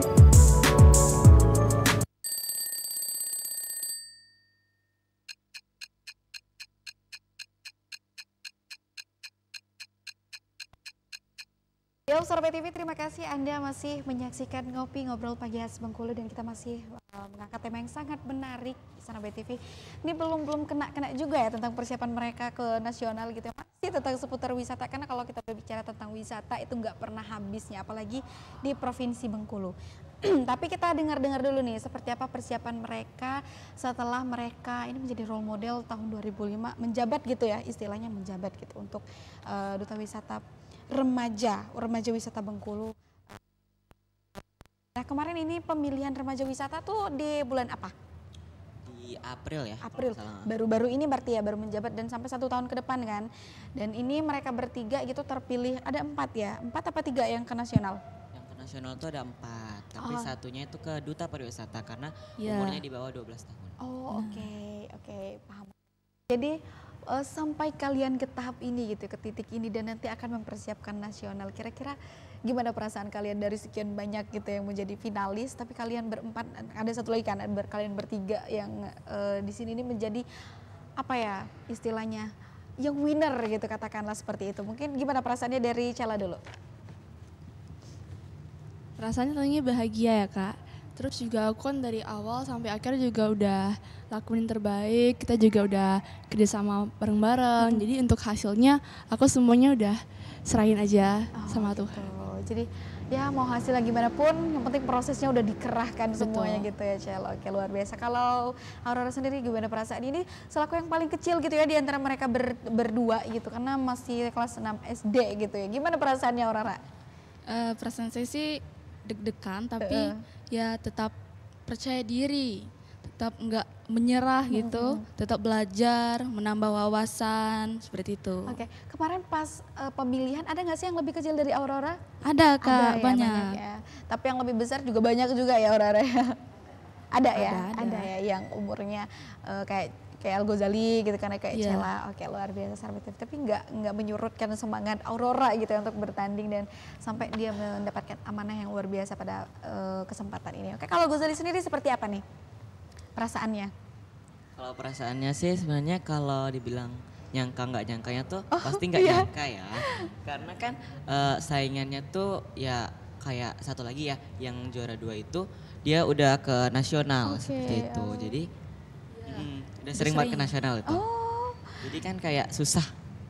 Ya, Sobat TV, terima kasih Anda masih menyaksikan Ngopi Ngobrol Pagi Khas Bengkulu dan kita masih mengangkat tema yang sangat menarik di Sobat TV. Ini belum kena juga ya tentang persiapan mereka ke nasional gitu ya. Masih tentang seputar wisata, karena kalau kita berbicara tentang wisata itu nggak pernah habisnya, apalagi di Provinsi Bengkulu. Tapi kita dengar dulu nih seperti apa persiapan mereka setelah mereka ini menjadi role model tahun 2005 menjabat gitu ya, istilahnya menjabat gitu untuk Duta Wisata remaja wisata Bengkulu. Nah, kemarin ini pemilihan remaja wisata tuh di bulan apa? Di April ya. April. Baru-baru ini berarti ya, baru menjabat dan sampai 1 tahun ke depan kan. Dan ini mereka bertiga gitu terpilih, ada 4 ya? 4 apa 3 yang ke nasional? Yang ke nasional tuh ada 4, tapi satunya itu ke Duta Pariwisata karena umurnya di bawah 12 tahun. Oh, oke, paham. Jadi sampai kalian ke tahap ini gitu, ke titik ini dan nanti akan mempersiapkan nasional. Kira-kira gimana perasaan kalian dari sekian banyak gitu yang menjadi finalis, tapi kalian berempat, ada satu lagi kan, kalian bertiga yang di sini ini menjadi apa ya istilahnya, yang winner gitu katakanlah seperti itu. Mungkin gimana perasaannya dari Cella dulu? Rasanya tentunya bahagia ya Kak. Terus juga aku kan dari awal sampai akhir juga udah lakuin terbaik, kita juga udah kerjasama bareng-bareng. Jadi untuk hasilnya aku semuanya udah serahin aja sama Tuhan. Jadi ya mau hasilnya gimana pun, yang penting prosesnya udah dikerahkan semuanya gitu ya Cel. Oke, luar biasa. Kalau Aurora sendiri gimana perasaan ini selaku yang paling kecil gitu ya di antara mereka berdua gitu, karena masih kelas 6 SD gitu ya. Gimana perasaannya Aurora? Perasaan saya sih deg-degan tapi ya tetap percaya diri, tetap nggak menyerah gitu, tetap belajar, menambah wawasan seperti itu. Oke, kemarin pas pemilihan ada nggak sih yang lebih kecil dari Aurora? Ada Kak, ada, banyak. Ya. Tapi yang lebih besar juga banyak juga ya Aurora ya. Ada ya yang umurnya kayak Al-Ghazali gitu kan, kayak Cella. Oke, luar biasa Sobat TV. Tapi nggak menyurutkan semangat Aurora gitu ya untuk bertanding dan sampai dia mendapatkan amanah yang luar biasa pada kesempatan ini. Oke, kalau Ghazali sendiri seperti apa nih perasaannya? Kalau perasaannya sih sebenarnya kalau dibilang nyangka nggak nyangkanya tuh pasti nggak nyangka ya. Karena kan saingannya tuh ya kayak satu lagi ya, yang juara 2 itu dia udah ke nasional seperti itu. Jadi udah sering banget ke nasional itu. Jadi kan kayak susah.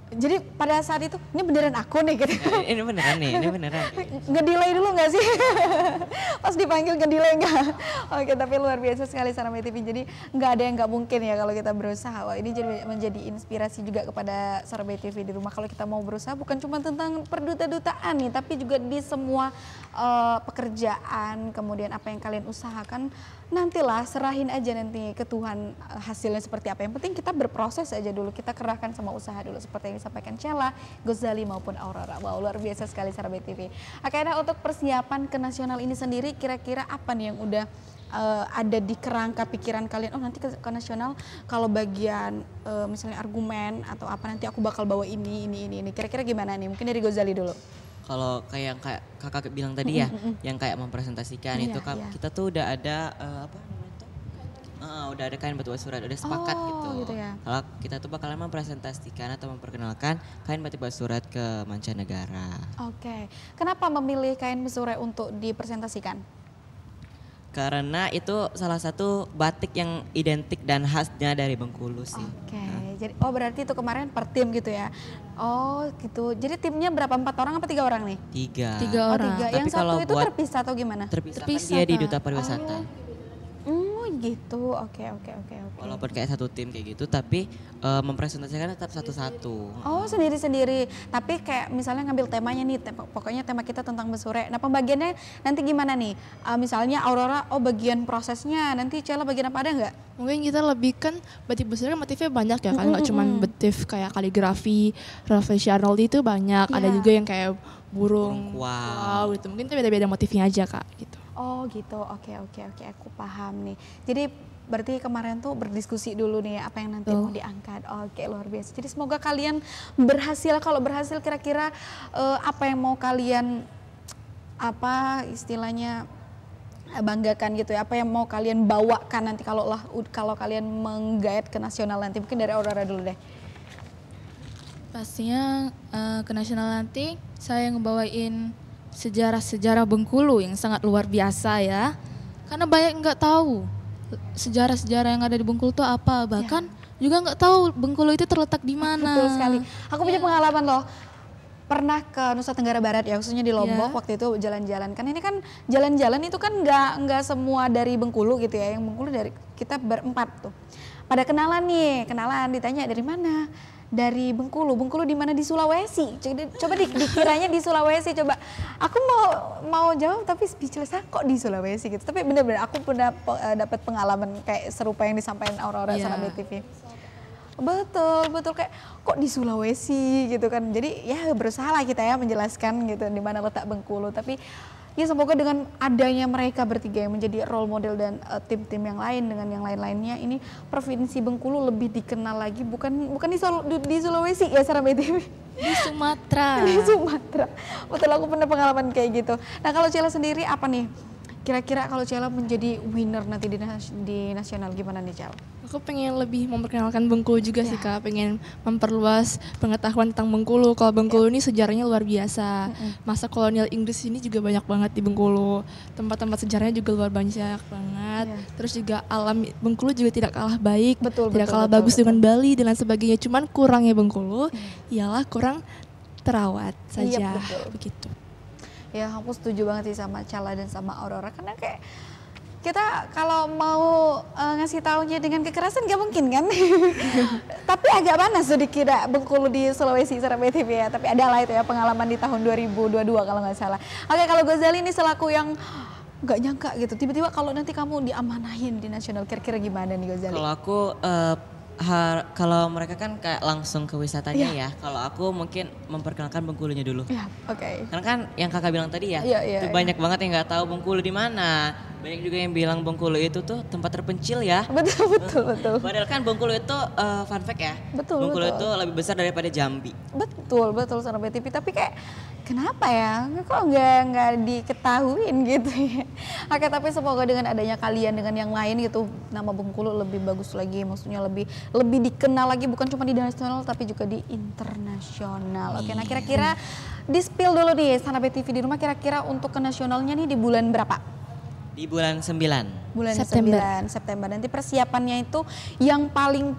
Jadi pada saat itu, ini beneran aku nih gitu. Ini beneran nih, ini beneran. Ngedelay dulu gak sih? Pas dipanggil ngedelay gak? Oke, tapi luar biasa sekali Sobat TV. Jadi gak ada yang gak mungkin ya kalau kita berusaha. Wah, ini jadi menjadi inspirasi juga kepada Sobat TV di rumah. Kalau kita mau berusaha bukan cuma tentang perduta-dutaan nih, tapi juga di semua pekerjaan, kemudian apa yang kalian usahakan. Nantilah serahin aja nanti ke Tuhan hasilnya seperti apa. Yang penting kita berproses aja dulu, kita kerahkan sama usaha dulu seperti yang disampaikan Cella, Ghazali maupun Aurora. Wow, luar biasa sekali Sobat TV. Akhirnya untuk persiapan ke nasional ini sendiri kira-kira apa nih yang udah ada di kerangka pikiran kalian? Oh, nanti ke nasional kalau bagian misalnya argumen atau apa nanti aku bakal bawa ini. Kira-kira gimana nih? Mungkin dari Ghazali dulu. Kalau kayak kakak bilang tadi ya, yang kayak mempresentasikan itu kita tuh udah ada apa namanya tuh? Udah ada kain batu basurat, udah sepakat gitu. Ya. Kalau kita tuh bakalan mempresentasikan atau memperkenalkan kain batu basurat ke mancanegara. Oke, kenapa memilih kain basurat untuk dipresentasikan? Karena itu salah satu batik yang identik dan khasnya dari Bengkulu sih. Oke, jadi berarti itu kemarin per tim gitu ya? Oh gitu, jadi timnya berapa? 4 orang apa 3 orang nih? 3. 3 orang. Tapi yang satu itu terpisah atau gimana? Terpisah kan dia di Duta Pariwisata. Gitu, oke. Walaupun kayak satu tim kayak gitu, tapi mempresentasikan tetap satu-satu. Oh, sendiri-sendiri. Tapi kayak misalnya ngambil temanya nih, pokoknya tema kita tentang besure. Nah, pembagiannya nanti gimana nih? Misalnya Aurora, bagian prosesnya, nanti Cella bagian apa, ada nggak? Mungkin kita lebih kan batik besar kan motifnya banyak ya kan, nggak cuma motif kayak kaligrafi, Raphael Arnoldi itu banyak. Ada juga yang kayak burung wow gitu. Mungkin itu beda-beda motifnya aja Kak gitu. Oh gitu, oke, aku paham nih. Jadi berarti kemarin tuh berdiskusi dulu nih apa yang nanti mau diangkat. Oke, luar biasa. Jadi semoga kalian berhasil. Kalau berhasil kira-kira apa yang mau kalian apa istilahnya banggakan gitu ya, apa yang mau kalian bawakan nanti kalau kalian menggait ke nasional nanti. Mungkin dari Aurora dulu deh. Pastinya ke nasional nanti saya ngebawain sejarah-sejarah Bengkulu yang sangat luar biasa ya. Karena banyak yang nggak tahu sejarah-sejarah yang ada di Bengkulu itu apa. Bahkan juga nggak tahu Bengkulu itu terletak di mana. Betul sekali. Aku punya pengalaman loh. Pernah ke Nusa Tenggara Barat ya, khususnya di Lombok waktu itu jalan-jalan. Kan ini kan jalan-jalan itu kan nggak semua dari Bengkulu gitu ya. Yang Bengkulu dari kita berempat tuh. Pada kenalan ditanya dari mana? Dari Bengkulu. Bengkulu di mana? Di Sulawesi. Coba dikiranya di Sulawesi. Coba aku mau jawab tapi speechless, kok di Sulawesi gitu. Tapi benar-benar aku pernah dapat pengalaman kayak serupa yang disampaikan Aurora sama BTV. Betul kayak kok di Sulawesi gitu kan. Jadi ya berusaha lah kita ya menjelaskan gitu di mana letak Bengkulu. Tapi ya semoga dengan adanya mereka bertiga yang menjadi role model dan tim-tim yang lain dengan yang lain-lainnya, ini Provinsi Bengkulu lebih dikenal lagi bukan di Sulawesi ya Sarah BTV. Di Sumatera. Di Sumatera. Betul, aku pernah pengalaman kayak gitu. Nah kalau Cela sendiri apa nih? Kira-kira kalau Cela menjadi winner nanti di nasional gimana nih Cela? Aku pengen lebih memperkenalkan Bengkulu juga sih Kak, pengen memperluas pengetahuan tentang Bengkulu. Kalau Bengkulu ini sejarahnya luar biasa. Masa kolonial Inggris ini juga banyak banget di Bengkulu. Tempat-tempat sejarahnya juga luar banyak banget. Terus juga alam Bengkulu juga tidak kalah baik, tidak kalah bagus dengan Bali dan lain sebagainya. Cuman kurangnya Bengkulu ialah kurang terawat saja, begitu. Ya aku setuju banget sih sama Cela dan sama Aurora, karena kayak kita kalau mau ngasih taunya dengan kekerasan gak mungkin kan. Tapi agak panas tuh dikira Bengkulu di Sulawesi Sarah BTV ya. Tapi ada lah itu ya pengalaman di tahun 2022 kalau nggak salah. Oke, kalau Gozali ini selaku yang nggak nyangka gitu, tiba-tiba kalau nanti kamu diamanahin di nasional, kira-kira gimana nih Gozali? Kalau aku kalau mereka kan kayak langsung ke wisatanya ya. Kalau aku mungkin memperkenalkan Bengkulunya dulu. Karena kan yang kakak bilang tadi ya, itu banyak banget yang nggak tahu Bengkulu di mana. Banyak juga yang bilang Bengkulu itu tuh tempat terpencil ya. Betul. Padahal kan Bengkulu itu fun fact ya. Bengkulu itu lebih besar daripada Jambi. Betul Sarah BTV. Tapi kayak kenapa ya? Kok nggak diketahuin gitu ya? Oke, tapi semoga dengan adanya kalian dengan yang lain gitu, nama Bengkulu lebih bagus lagi. Maksudnya lebih dikenal lagi, bukan cuma di nasional tapi juga di internasional. Oke, nah kira-kira di spill dulu nih Sarah BTV di rumah, kira-kira untuk ke nasionalnya nih di bulan berapa? Di bulan 9. Bulan September. Nanti persiapannya itu yang paling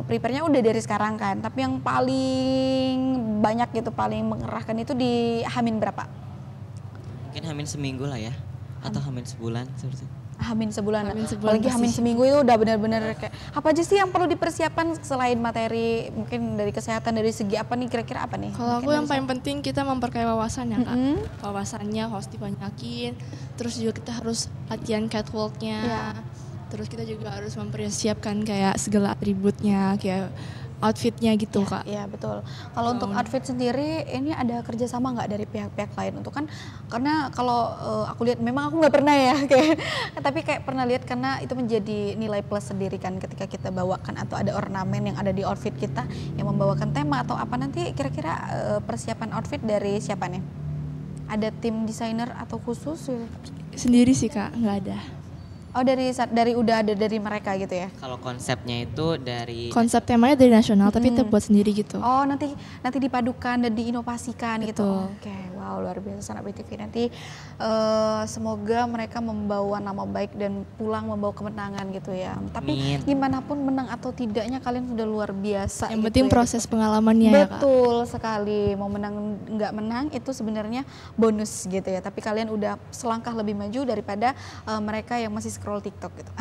prepare-nya udah dari sekarang kan. Tapi yang paling banyak gitu, paling mengerahkan itu di Hamin berapa? Mungkin Hamin seminggu lah ya. Atau Hamin sebulan seperti itu. Hamin sebulan. Apalagi Hamin seminggu itu udah benar-benar kayak apa aja sih yang perlu dipersiapkan selain materi, mungkin dari kesehatan, dari segi apa nih, kira-kira apa nih? Kalau aku yang paling penting kita memperkaya wawasan ya Kak. Wawasannya harus dibanyakin, terus juga kita harus latihan catwalknya, terus kita juga harus mempersiapkan kayak segala atributnya, kayak outfitnya gitu Kak. Iya betul. Kalau untuk outfit sendiri ini ada kerjasama nggak dari pihak-pihak lain untuk kan? Karena kalau aku lihat, memang aku nggak pernah ya kayak, tapi kayak pernah lihat karena itu menjadi nilai plus sendiri kan ketika kita bawakan atau ada ornamen yang ada di outfit kita yang membawakan tema atau apa, nanti kira-kira persiapan outfit dari siapa nih? Ada tim desainer atau khusus? Sendiri sih Kak, nggak ada. Oh dari udah ada dari mereka gitu ya? Kalau konsepnya itu dari... Konsep temanya dari nasional tapi kita buat sendiri gitu. Oh nanti dipadukan dan diinovasikan gitu. Oke, wow luar biasa Sarah BTV. Nanti semoga mereka membawa nama baik dan pulang membawa kemenangan gitu ya. Tapi gimana pun menang atau tidaknya kalian sudah luar biasa. Yang penting proses pengalamannya ya Kak. Betul sekali, mau menang nggak menang itu sebenarnya bonus gitu ya. Tapi kalian udah selangkah lebih maju daripada mereka yang masih scroll TikTok gitu.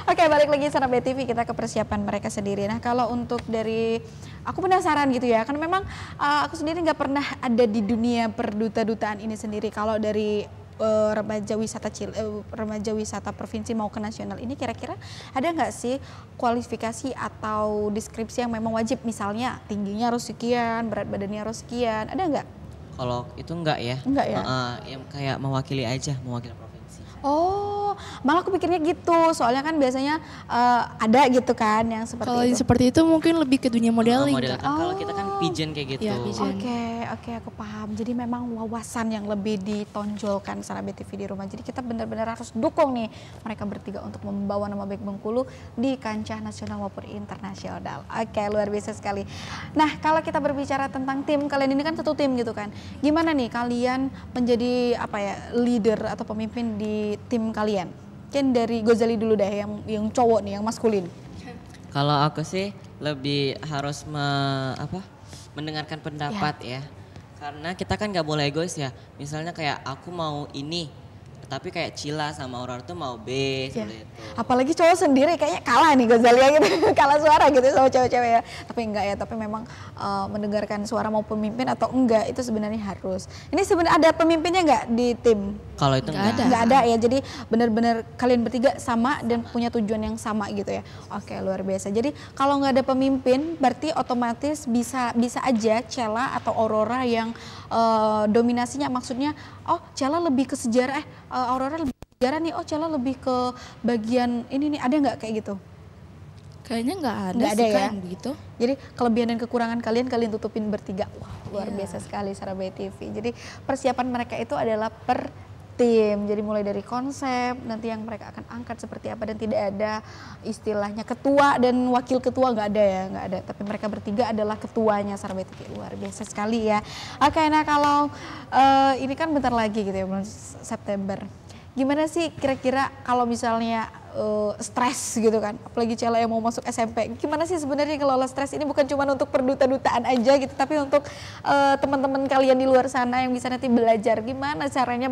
Oke, balik lagi Sarah BTV, kita ke persiapan mereka sendiri. Nah kalau untuk dari, aku penasaran gitu ya, karena memang aku sendiri nggak pernah ada di dunia perduta-dutaan ini sendiri. Kalau dari remaja wisata provinsi mau ke nasional ini, kira-kira ada nggak sih kualifikasi atau deskripsi yang memang wajib, misalnya tingginya harus sekian, berat badannya harus sekian, ada nggak? Kalau itu enggak ya. Enggak ya? Yang kayak mewakili provinsi. Oh, malah aku pikirnya gitu. Soalnya kan biasanya ada gitu kan yang seperti itu. Kalau seperti itu mungkin lebih ke dunia modeling. Kalau kita kan pigeon kayak gitu. Iya, pigeon. Oke, aku paham. Jadi memang wawasan yang lebih ditonjolkan secara BTV di rumah. Jadi kita benar-benar harus dukung nih mereka bertiga untuk membawa nama baik Bengkulu di kancah nasional maupun internasional. Oke, luar biasa sekali. Nah, kalau kita berbicara tentang tim, kalian ini kan satu tim gitu kan. Gimana nih kalian menjadi leader atau pemimpin di tim kalian? Mungkin dari Gozali dulu deh, yang cowok nih, yang maskulin. Kalau aku sih lebih harus mendengarkan pendapat ya. Karena kita kan nggak boleh egois ya. Misalnya kayak aku mau ini, tapi kayak Cila sama Aurora tuh mau B seperti itu. Apalagi cowok sendiri kayaknya kalah nih Gozalia gitu, kalah suara gitu sama cewek-cewek ya. Tapi enggak ya, tapi memang mendengarkan suara mau pemimpin atau enggak itu sebenarnya harus. Ini sebenarnya ada pemimpinnya enggak di tim? Kalau itu enggak ada ya, jadi benar-benar kalian bertiga sama dan punya tujuan yang sama gitu ya. Oke, luar biasa. Jadi kalau nggak ada pemimpin berarti otomatis bisa aja Cela atau Aurora yang dominasinya, maksudnya Cela lebih ke sejarah, Aurora lebih ke sejarah nih, Cela lebih ke bagian ini nih, ada nggak kayak gitu? Kayaknya nggak ada sih ya. Begitu. Jadi kelebihan dan kekurangan kalian tutupin bertiga. Wah, luar biasa sekali secara BTV. Jadi persiapan mereka itu adalah per tim. Jadi mulai dari konsep nanti yang mereka akan angkat seperti apa, dan tidak ada istilahnya ketua dan wakil ketua, nggak ada ya, nggak ada. Tapi mereka bertiga adalah ketuanya secara BTV. Luar biasa sekali ya. Oke, nah kalau ini kan bentar lagi gitu ya, bulan September. Gimana sih kira-kira kalau misalnya stres gitu kan, apalagi Cela yang mau masuk SMP, gimana sih sebenarnya ngelola stres ini, bukan cuma untuk perduta-dutaan aja gitu, tapi untuk teman-teman kalian di luar sana yang bisa nanti belajar gimana caranya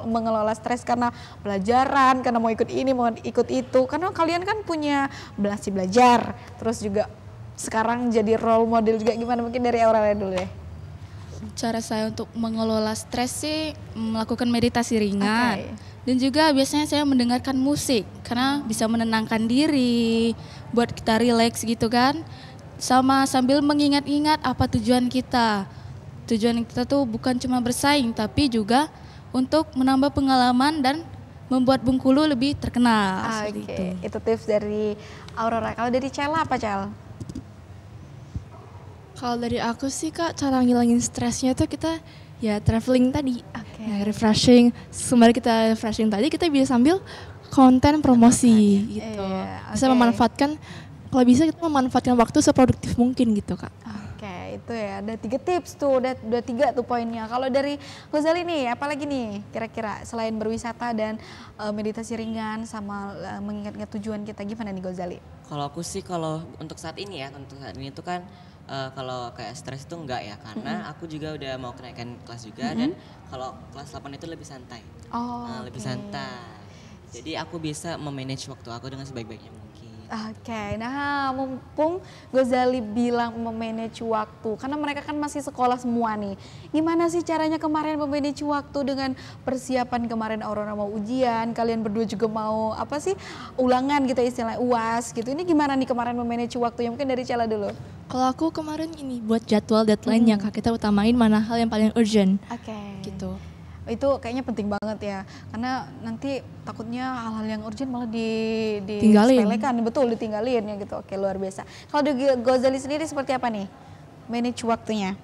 mengelola stres karena pelajaran, karena mau ikut ini, mau ikut itu, karena kalian kan punya belajar, terus juga sekarang jadi role model juga. Gimana, mungkin dari Aurora dulu deh. Cara saya untuk mengelola stres sih melakukan meditasi ringan. Dan juga biasanya saya mendengarkan musik karena bisa menenangkan diri, buat kita rileks gitu kan. Sama sambil mengingat-ingat apa tujuan kita. Tujuan kita tuh bukan cuma bersaing tapi juga untuk menambah pengalaman dan membuat Bengkulu lebih terkenal. Oke, itu tips dari Aurora. Kalau dari Cela apa, Cel? Kalau dari aku sih Kak, cara ngilangin stresnya tuh kita ya traveling tadi. Ya, refreshing. Sembari kita refreshing tadi, kita bisa sambil konten promosi gitu. Bisa memanfaatkan, kalau bisa kita memanfaatkan waktu seproduktif mungkin gitu Kak. Oke, itu ya, ada 3 tips tuh, udah 3 tuh poinnya. Kalau dari Gozali nih, apalagi nih kira-kira selain berwisata dan meditasi ringan sama mengingat-ingat tujuan kita, gimana nih Gozali? Kalau aku sih, kalau untuk saat ini itu kan kalau kayak stres itu enggak ya, karena aku juga udah mau kenaikan kelas juga, dan kalau kelas 8 itu lebih santai. Lebih santai. Jadi aku bisa memanage waktu aku dengan sebaik-baiknya mungkin. Oke, nah mumpung Gozali bilang memanage waktu, karena mereka kan masih sekolah semua nih. Gimana sih caranya kemarin memanage waktu dengan persiapan kemarin Aurora mau ujian, kalian berdua juga mau ulangan gitu istilahnya, UAS gitu. Ini gimana nih kemarin memanage waktu? Mungkin dari Cela dulu. Kalau aku kemarin ini buat jadwal deadline-nya Kak, kita utamain mana hal yang paling urgent. Gitu. Itu kayaknya penting banget ya, karena nanti takutnya hal-hal yang urgent malah disepelekan, betul, ditinggalin ya gitu. Oke, luar biasa. Kalau di Gozali sendiri seperti apa nih manage waktunya?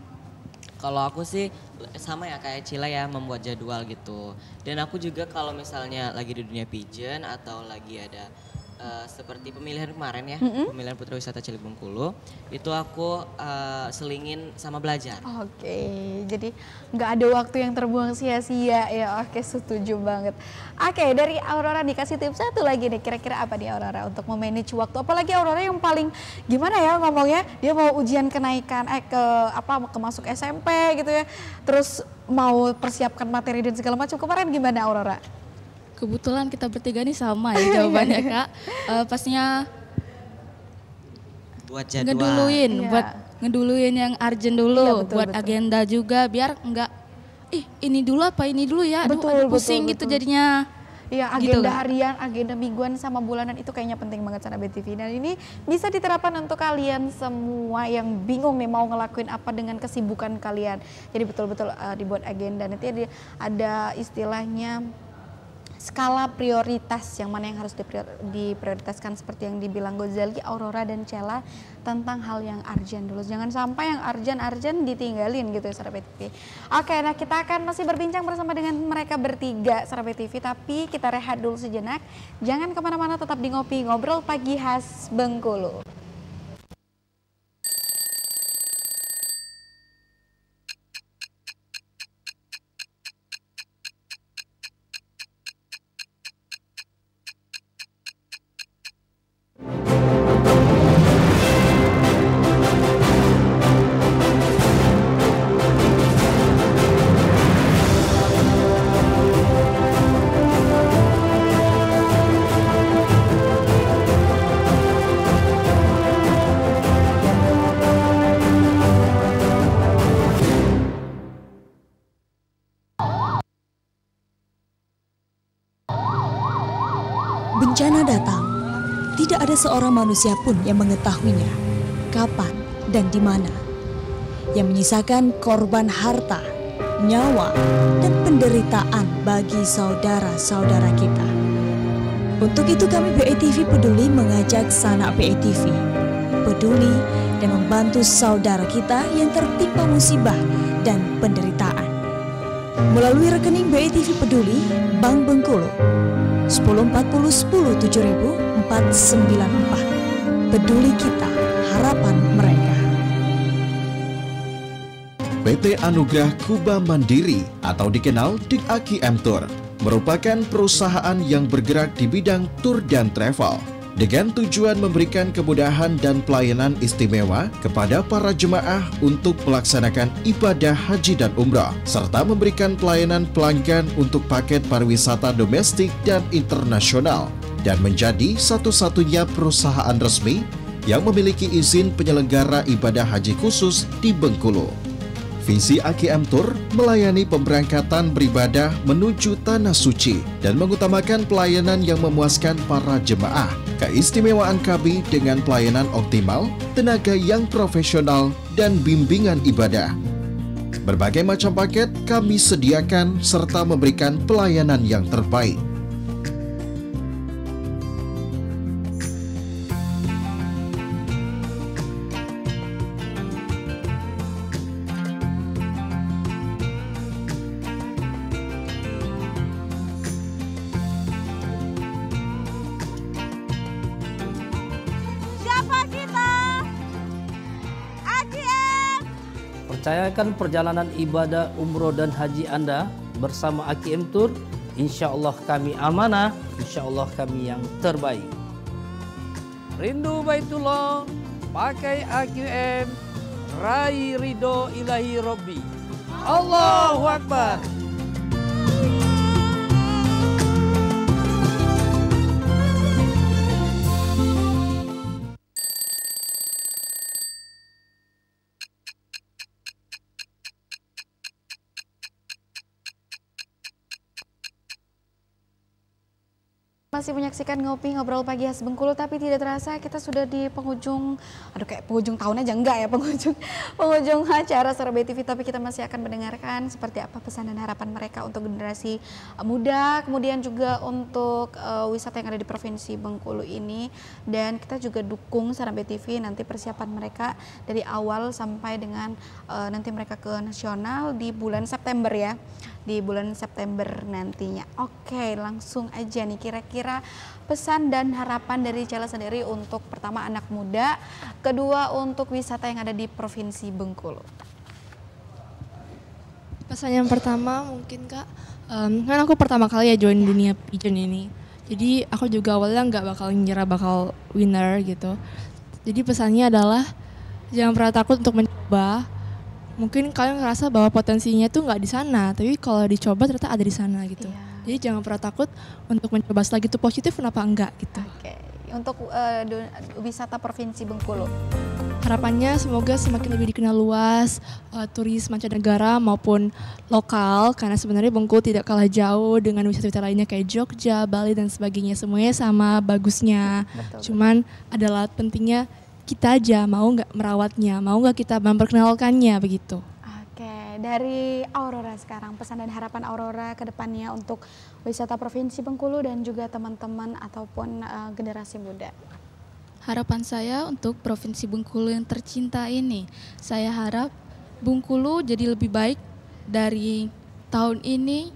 Kalau aku sih sama ya kayak Cila ya, membuat jadwal gitu. Dan aku juga kalau misalnya lagi di dunia pigeon atau lagi ada seperti pemilihan kemarin ya, pemilihan Putra Wisata Cilik Bengkulu, itu aku selingin sama belajar. Oke, jadi nggak ada waktu yang terbuang sia-sia ya. Oke, setuju banget. Oke, dari Aurora dikasih tips satu lagi nih, kira-kira apa nih Aurora untuk memanage waktu? Apalagi Aurora yang paling gimana ya ngomongnya, dia mau ujian kenaikan ke masuk SMP gitu ya, terus mau persiapkan materi dan segala macam. Kemarin gimana Aurora? Kebetulan kita bertiga nih sama ya jawabannya Kak. Pastinya buat jadwal. Ngeduluin yang urgent dulu, buat agenda juga biar enggak ini dulu ya, pusing gitu jadinya. Iya, agenda harian, agenda mingguan sama bulanan itu kayaknya penting banget sana BTV. Dan ini bisa diterapkan untuk kalian semua yang bingung nih mau ngelakuin apa dengan kesibukan kalian. Jadi betul-betul dibuat agenda. Nanti ada istilahnya skala prioritas yang mana yang harus diprioritaskan seperti yang dibilang Gozali, Aurora dan Cella tentang hal yang urgent dulu. Jangan sampai yang urgent ditinggalin gitu ya Sahabat TV. Oke, nah kita akan masih berbincang bersama dengan mereka bertiga Sahabat TV, tapi kita rehat dulu sejenak. Jangan kemana-mana, tetap di Ngopi Ngobrol Pagi khas Bengkulu. Bencana datang, tidak ada seorang manusia pun yang mengetahuinya, kapan dan di mana. Yang menyisakan korban harta, nyawa, dan penderitaan bagi saudara-saudara kita. Untuk itu kami BETV Peduli mengajak sanak BETV peduli dan membantu saudara kita yang tertimpa musibah dan penderitaan. Melalui rekening BETV Peduli, Bank Bengkulu, 1040 10 7000 494. Peduli kita, harapan mereka. PT Anugerah Kuba Mandiri atau dikenal dengan AKM Tour merupakan perusahaan yang bergerak di bidang tour dan travel dengan tujuan memberikan kemudahan dan pelayanan istimewa kepada para jemaah untuk melaksanakan ibadah haji dan umrah, serta memberikan pelayanan pelanggan untuk paket pariwisata domestik dan internasional, dan menjadi satu-satunya perusahaan resmi yang memiliki izin penyelenggara ibadah haji khusus di Bengkulu. Visi AKM Tour melayani pemberangkatan beribadah menuju Tanah Suci dan mengutamakan pelayanan yang memuaskan para jemaah. Keistimewaan kami dengan pelayanan optimal, tenaga yang profesional, dan bimbingan ibadah. Berbagai macam paket kami sediakan serta memberikan pelayanan yang terbaik. Percayakan perjalanan ibadah umroh dan haji Anda bersama AKM Tour. Insya Allah kami amanah, insya Allah kami yang terbaik. Rindu Baitullah, pakai AKM, raih ridho ilahi Robbi. Allahu Akbar. Masih menyaksikan Ngopi Ngobrol Pagi khas Bengkulu, tapi tidak terasa kita sudah di penghujung, kayak penghujung tahun aja enggak ya, penghujung acara Sahabat TV, tapi kita masih akan mendengarkan seperti apa pesan dan harapan mereka untuk generasi muda, kemudian juga untuk wisata yang ada di Provinsi Bengkulu ini, dan kita juga dukung Sahabat TV nanti persiapan mereka dari awal sampai dengan nanti mereka ke nasional di bulan September ya. Di bulan September nantinya. Oke, langsung aja nih kira-kira pesan dan harapan dari Cella sendiri untuk pertama anak muda, kedua untuk wisata yang ada di Provinsi Bengkulu. Pesan yang pertama mungkin Kak, kan aku pertama kali ya join dunia pigeon ini. Jadi aku juga awalnya nggak bakal ngira bakal winner gitu. Jadi pesannya adalah jangan pernah takut untuk mencoba. Mungkin kalian ngerasa bahwa potensinya tuh nggak di sana, tapi kalau dicoba ternyata ada di sana gitu. Jadi jangan pernah takut untuk mencoba, selagi itu positif kenapa enggak gitu. Oke. Untuk wisata Provinsi Bengkulu, harapannya semoga semakin lebih dikenal luas turis mancanegara maupun lokal, karena sebenarnya Bengkulu tidak kalah jauh dengan wisata-wisata lainnya kayak Jogja, Bali dan sebagainya, semuanya sama bagusnya. Betul. Cuman adalah pentingnya kita aja mau nggak merawatnya, mau nggak kita memperkenalkannya begitu. Oke, dari Aurora sekarang, pesan dan harapan Aurora ke depannya untuk wisata Provinsi Bengkulu dan juga teman-teman ataupun generasi muda. Harapan saya untuk Provinsi Bengkulu yang tercinta ini, saya harap Bengkulu jadi lebih baik dari tahun ini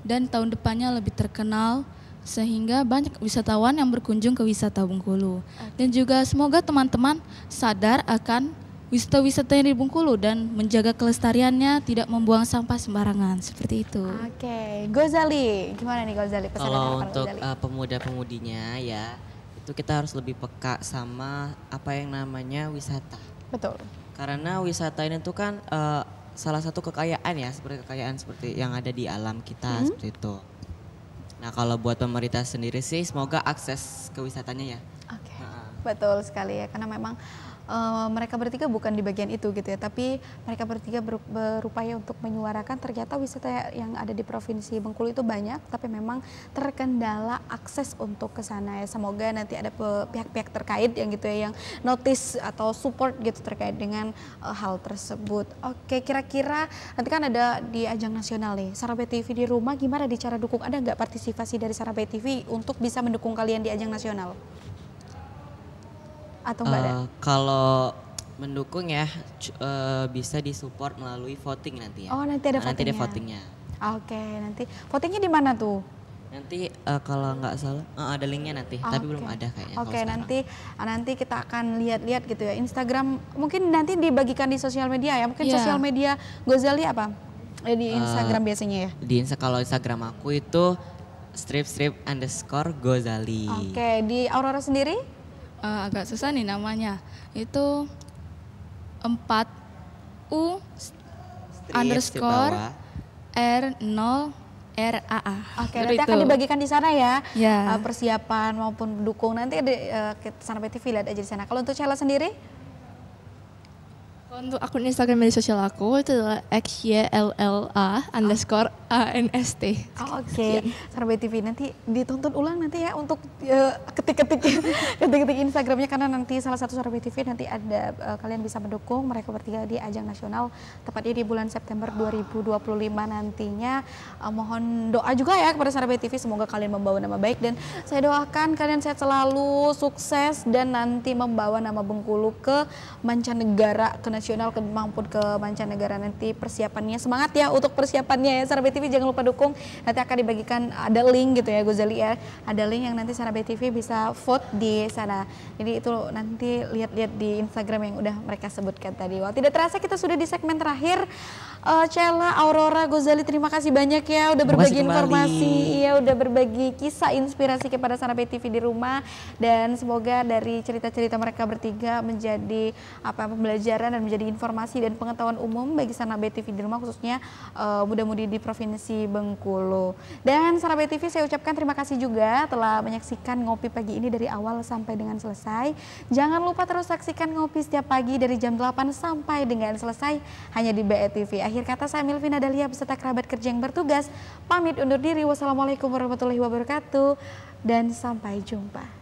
dan tahun depannya lebih terkenal sehingga banyak wisatawan yang berkunjung ke wisata Bengkulu. Dan juga semoga teman-teman sadar akan wisata-wisata yang di Bengkulu dan menjaga kelestariannya, tidak membuang sampah sembarangan, seperti itu. Oke, Gozali, gimana nih Gozali? Pesan dan Kalau harapan untuk Gozali? pemuda-pemudinya ya, itu kita harus lebih peka sama apa yang namanya wisata. Betul. Karena wisata ini tuh kan salah satu kekayaan ya, seperti yang ada di alam kita seperti itu. Nah kalau buat pemerintah sendiri sih semoga akses ke wisatanya ya. Oke, betul sekali ya, karena memang mereka bertiga bukan di bagian itu gitu ya, tapi mereka bertiga berupaya untuk menyuarakan ternyata wisata yang ada di Provinsi Bengkulu itu banyak, tapi memang terkendala akses untuk ke sana ya. Semoga nanti ada pihak-pihak terkait yang gitu ya, yang notice atau support gitu terkait dengan hal tersebut. Oke, kira-kira nanti kan ada di ajang nasional nih, Sarabe TV di rumah gimana di cara dukung? Ada nggak partisipasi dari Sarabe TV untuk bisa mendukung kalian di ajang nasional? Atau Mbak ada? Kalau mendukung ya bisa disupport melalui voting nanti ya. Oh nanti ada votingnya. Nanti ada votingnya. Oke, nanti votingnya di mana tuh? Nanti kalau nggak salah ada linknya nanti, tapi belum ada kayaknya. Oke, nanti kita akan lihat-lihat gitu ya. Instagram mungkin nanti dibagikan di sosial media ya. Mungkin sosial media Gozali apa? Di Instagram biasanya ya. Kalau Instagram aku itu _Gozali. Oke, di Aurora sendiri? Agak susah nih namanya. Itu 4U _R0RAA. Oke, nanti akan dibagikan di sana ya. Ya. Persiapan maupun dukung nanti ada Sarabe TV lihat aja di sana. Kalau untuk Sheila sendiri? Untuk akun Instagram media sosial aku itu adalah XYLLA_ANST. Oke. Sarabe TV nanti ditonton ulang nanti ya untuk ketik-ketik Instagramnya, karena nanti salah satu Sarabe TV nanti ada kalian bisa mendukung mereka bertiga di ajang nasional tepatnya di bulan September 2025 nantinya. Mohon doa juga ya kepada Sarabe TV, semoga kalian membawa nama baik dan saya doakan kalian sehat selalu, sukses dan nanti membawa nama Bengkulu ke mancanegara, ke nasional maupun ke mancanegara. Nanti persiapannya semangat ya untuk persiapannya ya Sarabe TV, jangan lupa dukung. Nanti akan dibagikan ada link gitu ya Gozali ya, ada link yang nanti Sarabe TV bisa vote di sana. Jadi itu nanti lihat-lihat di Instagram yang udah mereka sebutkan tadi. Wah, tidak terasa kita sudah di segmen terakhir. Sheila, Aurora, Gozali, terima kasih banyak ya udah berbagi informasi, ya udah berbagi kisah inspirasi kepada Sarabe TV di rumah, dan semoga dari cerita-cerita mereka bertiga menjadi pembelajaran dan menjadi informasi dan pengetahuan umum bagi Sarabe TV di rumah, khususnya muda-mudi di Provinsi Bengkulu. Dan Sarabe TV saya ucapkan terima kasih juga telah menyaksikan Ngopi Pagi ini dari awal sampai dengan selesai. Jangan lupa terus saksikan Ngopi setiap pagi dari jam 8 sampai dengan selesai hanya di BETV. Akhir kata saya Milvina Dahlia beserta kerabat kerja yang bertugas pamit undur diri. Wassalamualaikum warahmatullahi wabarakatuh dan sampai jumpa.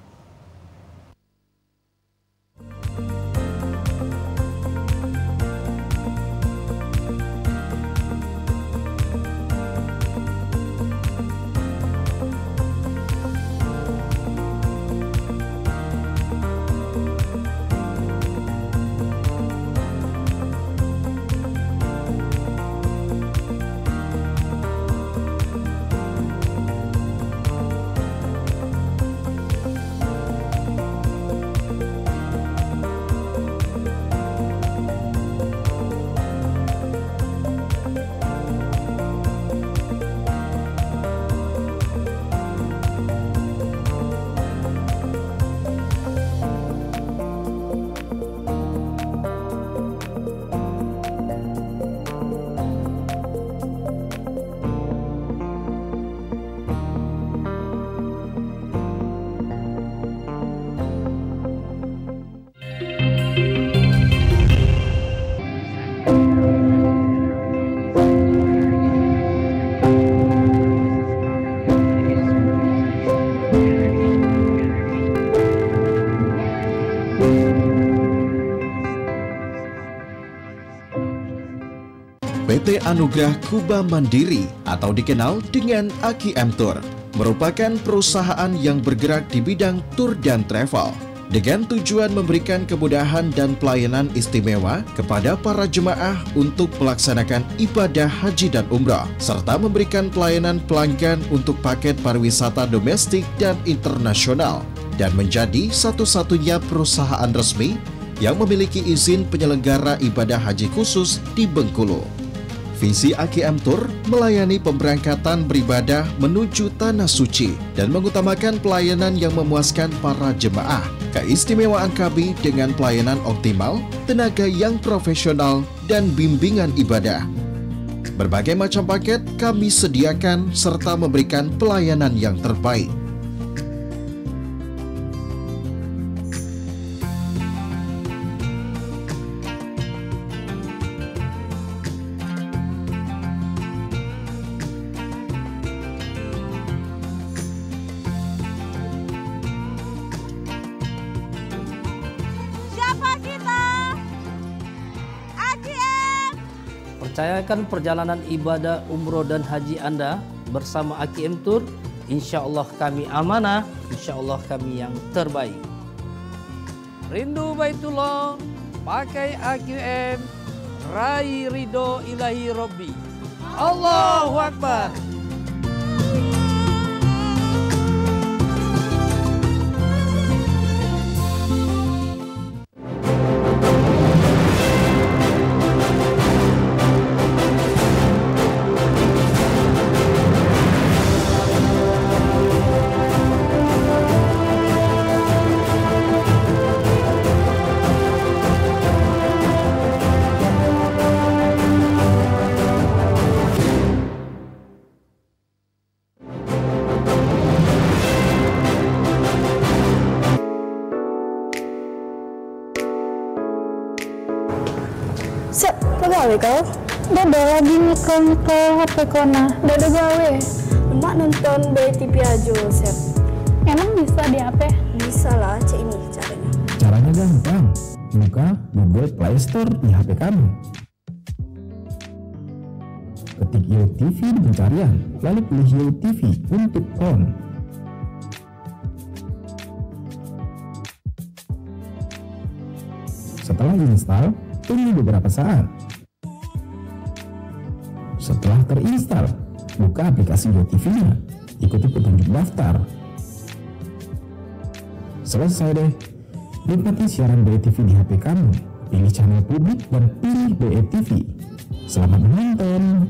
PT Anugrah Kuba Mandiri atau dikenal dengan AKM Tour merupakan perusahaan yang bergerak di bidang tour dan travel dengan tujuan memberikan kemudahan dan pelayanan istimewa kepada para jemaah untuk melaksanakan ibadah haji dan umrah serta memberikan pelayanan pelanggan untuk paket pariwisata domestik dan internasional dan menjadi satu-satunya perusahaan resmi yang memiliki izin penyelenggara ibadah haji khusus di Bengkulu. Visi AKM Tour melayani pemberangkatan beribadah menuju Tanah Suci dan mengutamakan pelayanan yang memuaskan para jemaah. Keistimewaan kami dengan pelayanan optimal, tenaga yang profesional, dan bimbingan ibadah. Berbagai macam paket kami sediakan serta memberikan pelayanan yang terbaik. Percayakan perjalanan ibadah umroh dan haji Anda bersama AKM Tour. Insya Allah kami amanah, insya Allah kami yang terbaik. Rindu Baitullah, pakai AKM, raih ridho ilahi Robbi. Allahu Akbar. Gawe kau? Dada lagi nyekel HP kona. Dada gawe. Emak nonton BTV aja, Sep. Emang bisa di HP? Bisa lah, cek ini caranya. Caranya gampang. Buka Google Play Store di HP kamu. Ketik YoTV di pencarian, lalu pilih YoTV untuk on. Setelah diinstal, tunggu beberapa saat. Setelah terinstall, buka aplikasi YoTV-nya, ikuti petunjuk daftar. Selesai deh, nikmati siaran BETV di HP kamu, pilih channel publik dan pilih BETV. Selamat menonton.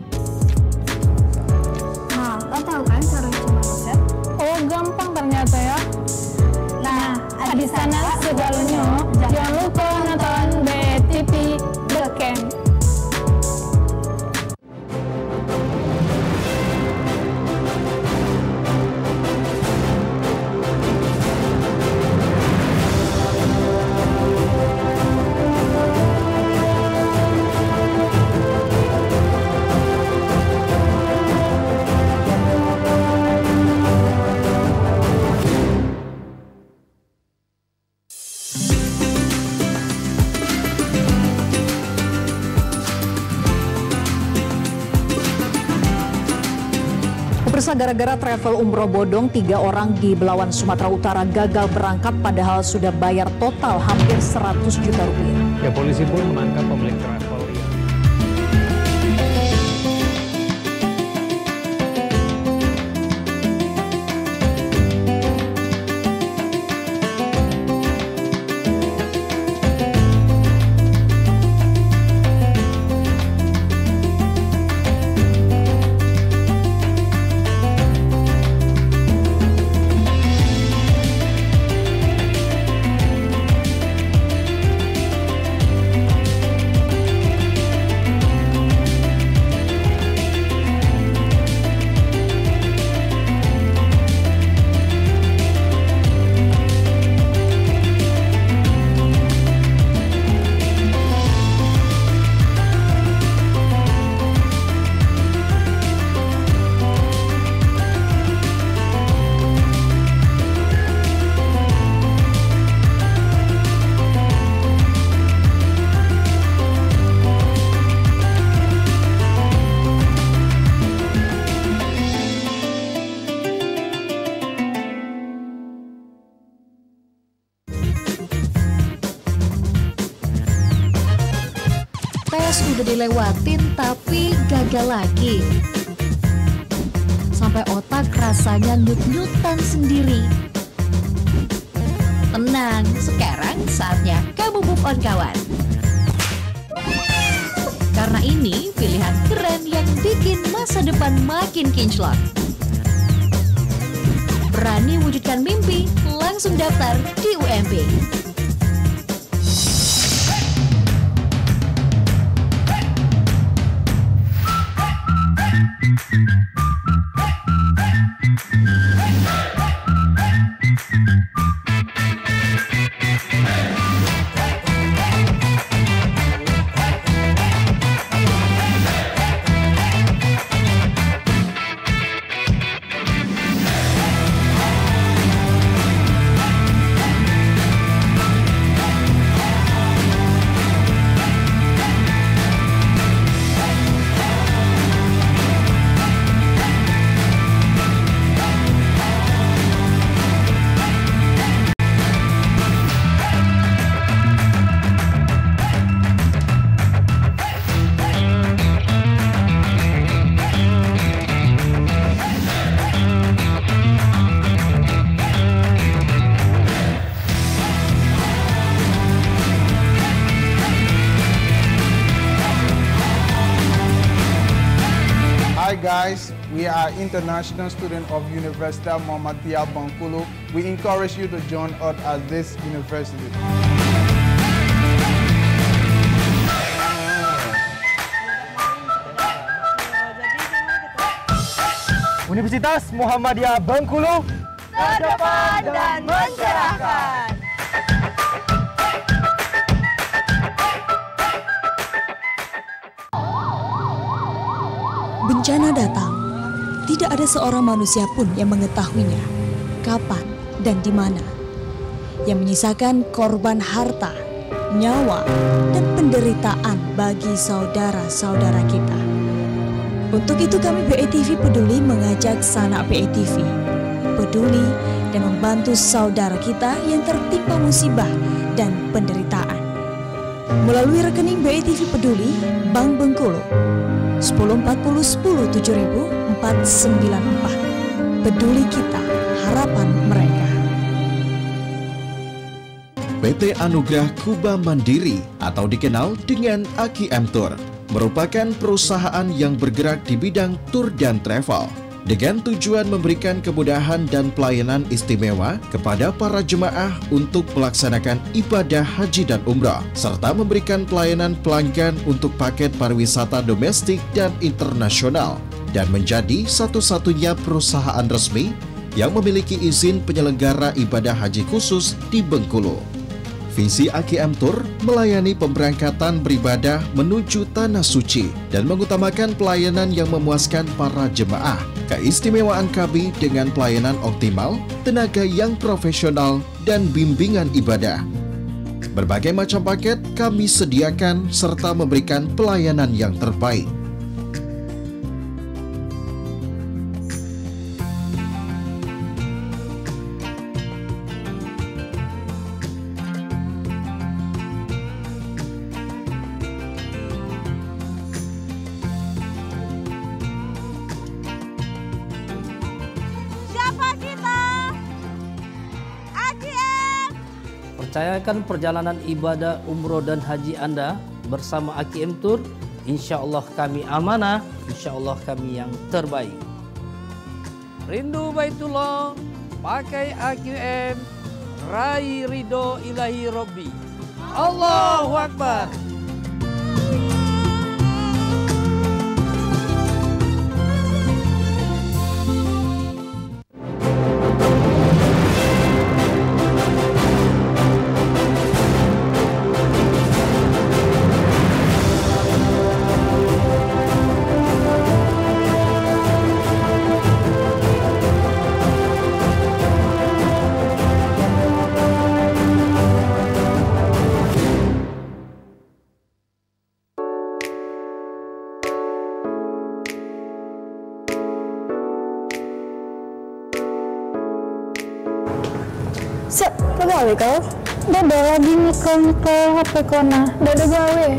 Nah, lo tahu kan cara cuma set? Oh, gampang ternyata ya. Nah, di sana segalanya, jangan lupa nonton BETV The Camp. Pemirsa, gara-gara travel umroh bodong, 3 orang di Belawan, Sumatera Utara gagal berangkat padahal sudah bayar total hampir 100 juta rupiah. Ya, polisi pun menangkap pemilik travel. kelas udah dilewatin tapi gagal lagi. Sampai otak rasanya nyut-nyutan sendiri. Tenang, sekarang saatnya kamu move on kawan. Karena ini pilihan keren yang bikin masa depan makin kinclong. Berani wujudkan mimpi, langsung daftar di UMB. Hi guys, we are international students of Universitas Muhammadiyah Bengkulu. We encourage you to join us at this university. Universitas Muhammadiyah Bengkulu, terdepan dan mencerahkan. Bencana datang, tidak ada seorang manusia pun yang mengetahuinya, kapan dan di mana, yang menyisakan korban harta, nyawa, dan penderitaan bagi saudara-saudara kita. Untuk itu kami BETV Peduli mengajak sanak BETV peduli dan membantu saudara kita yang tertimpa musibah dan penderitaan. Melalui rekening BETV Peduli, Bank Bengkulu, 1040-10 7494. Peduli kita, harapan mereka. PT Anugerah Kuba Mandiri atau dikenal dengan AKM Tour merupakan perusahaan yang bergerak di bidang tour dan travel dengan tujuan memberikan kemudahan dan pelayanan istimewa kepada para jemaah untuk melaksanakan ibadah haji dan umrah, serta memberikan pelayanan pelanggan untuk paket pariwisata domestik dan internasional, dan menjadi satu-satunya perusahaan resmi yang memiliki izin penyelenggara ibadah haji khusus di Bengkulu. Visi AKM Tour melayani pemberangkatan beribadah menuju Tanah Suci dan mengutamakan pelayanan yang memuaskan para jemaah. Keistimewaan kami dengan pelayanan optimal, tenaga yang profesional, dan bimbingan ibadah. Berbagai macam paket kami sediakan serta memberikan pelayanan yang terbaik. Percayakan perjalanan ibadah umroh dan haji Anda bersama AKM Tour. Insya Allah kami amanah, insya Allah kami yang terbaik. Rindu Baitullah, pakai AKM, raih ridho ilahi Robbi. Allahu Akbar. Gawe kau? Dada lagi ngikon ke HP kona. Dada gawe.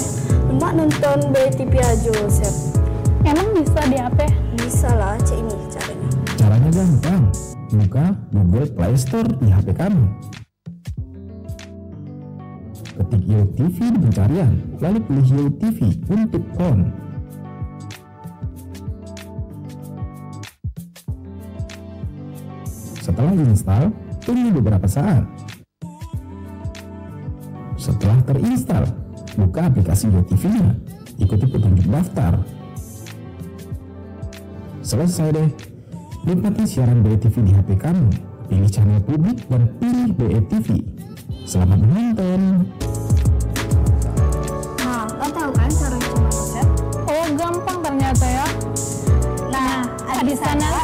Cuma nonton BTV aja, Chef. Emang bisa di HP? Bisa lah, cek ini caranya. Caranya gampang. Buka Google Play Store di HP kamu. Ketik YoTV di pencarian, lalu pilih YoTV untuk on. Setelah install, tunggu beberapa saat. Setelah terinstall, buka aplikasi YoTV-nya, ikuti petunjuk daftar. Selesai deh, nikmati siaran BETV di HP kamu, pilih channel publik dan pilih BETV. Selamat menonton! Nah, lo tahu kan cara gimana, Chef? Oh, gampang ternyata ya. Nah, di sana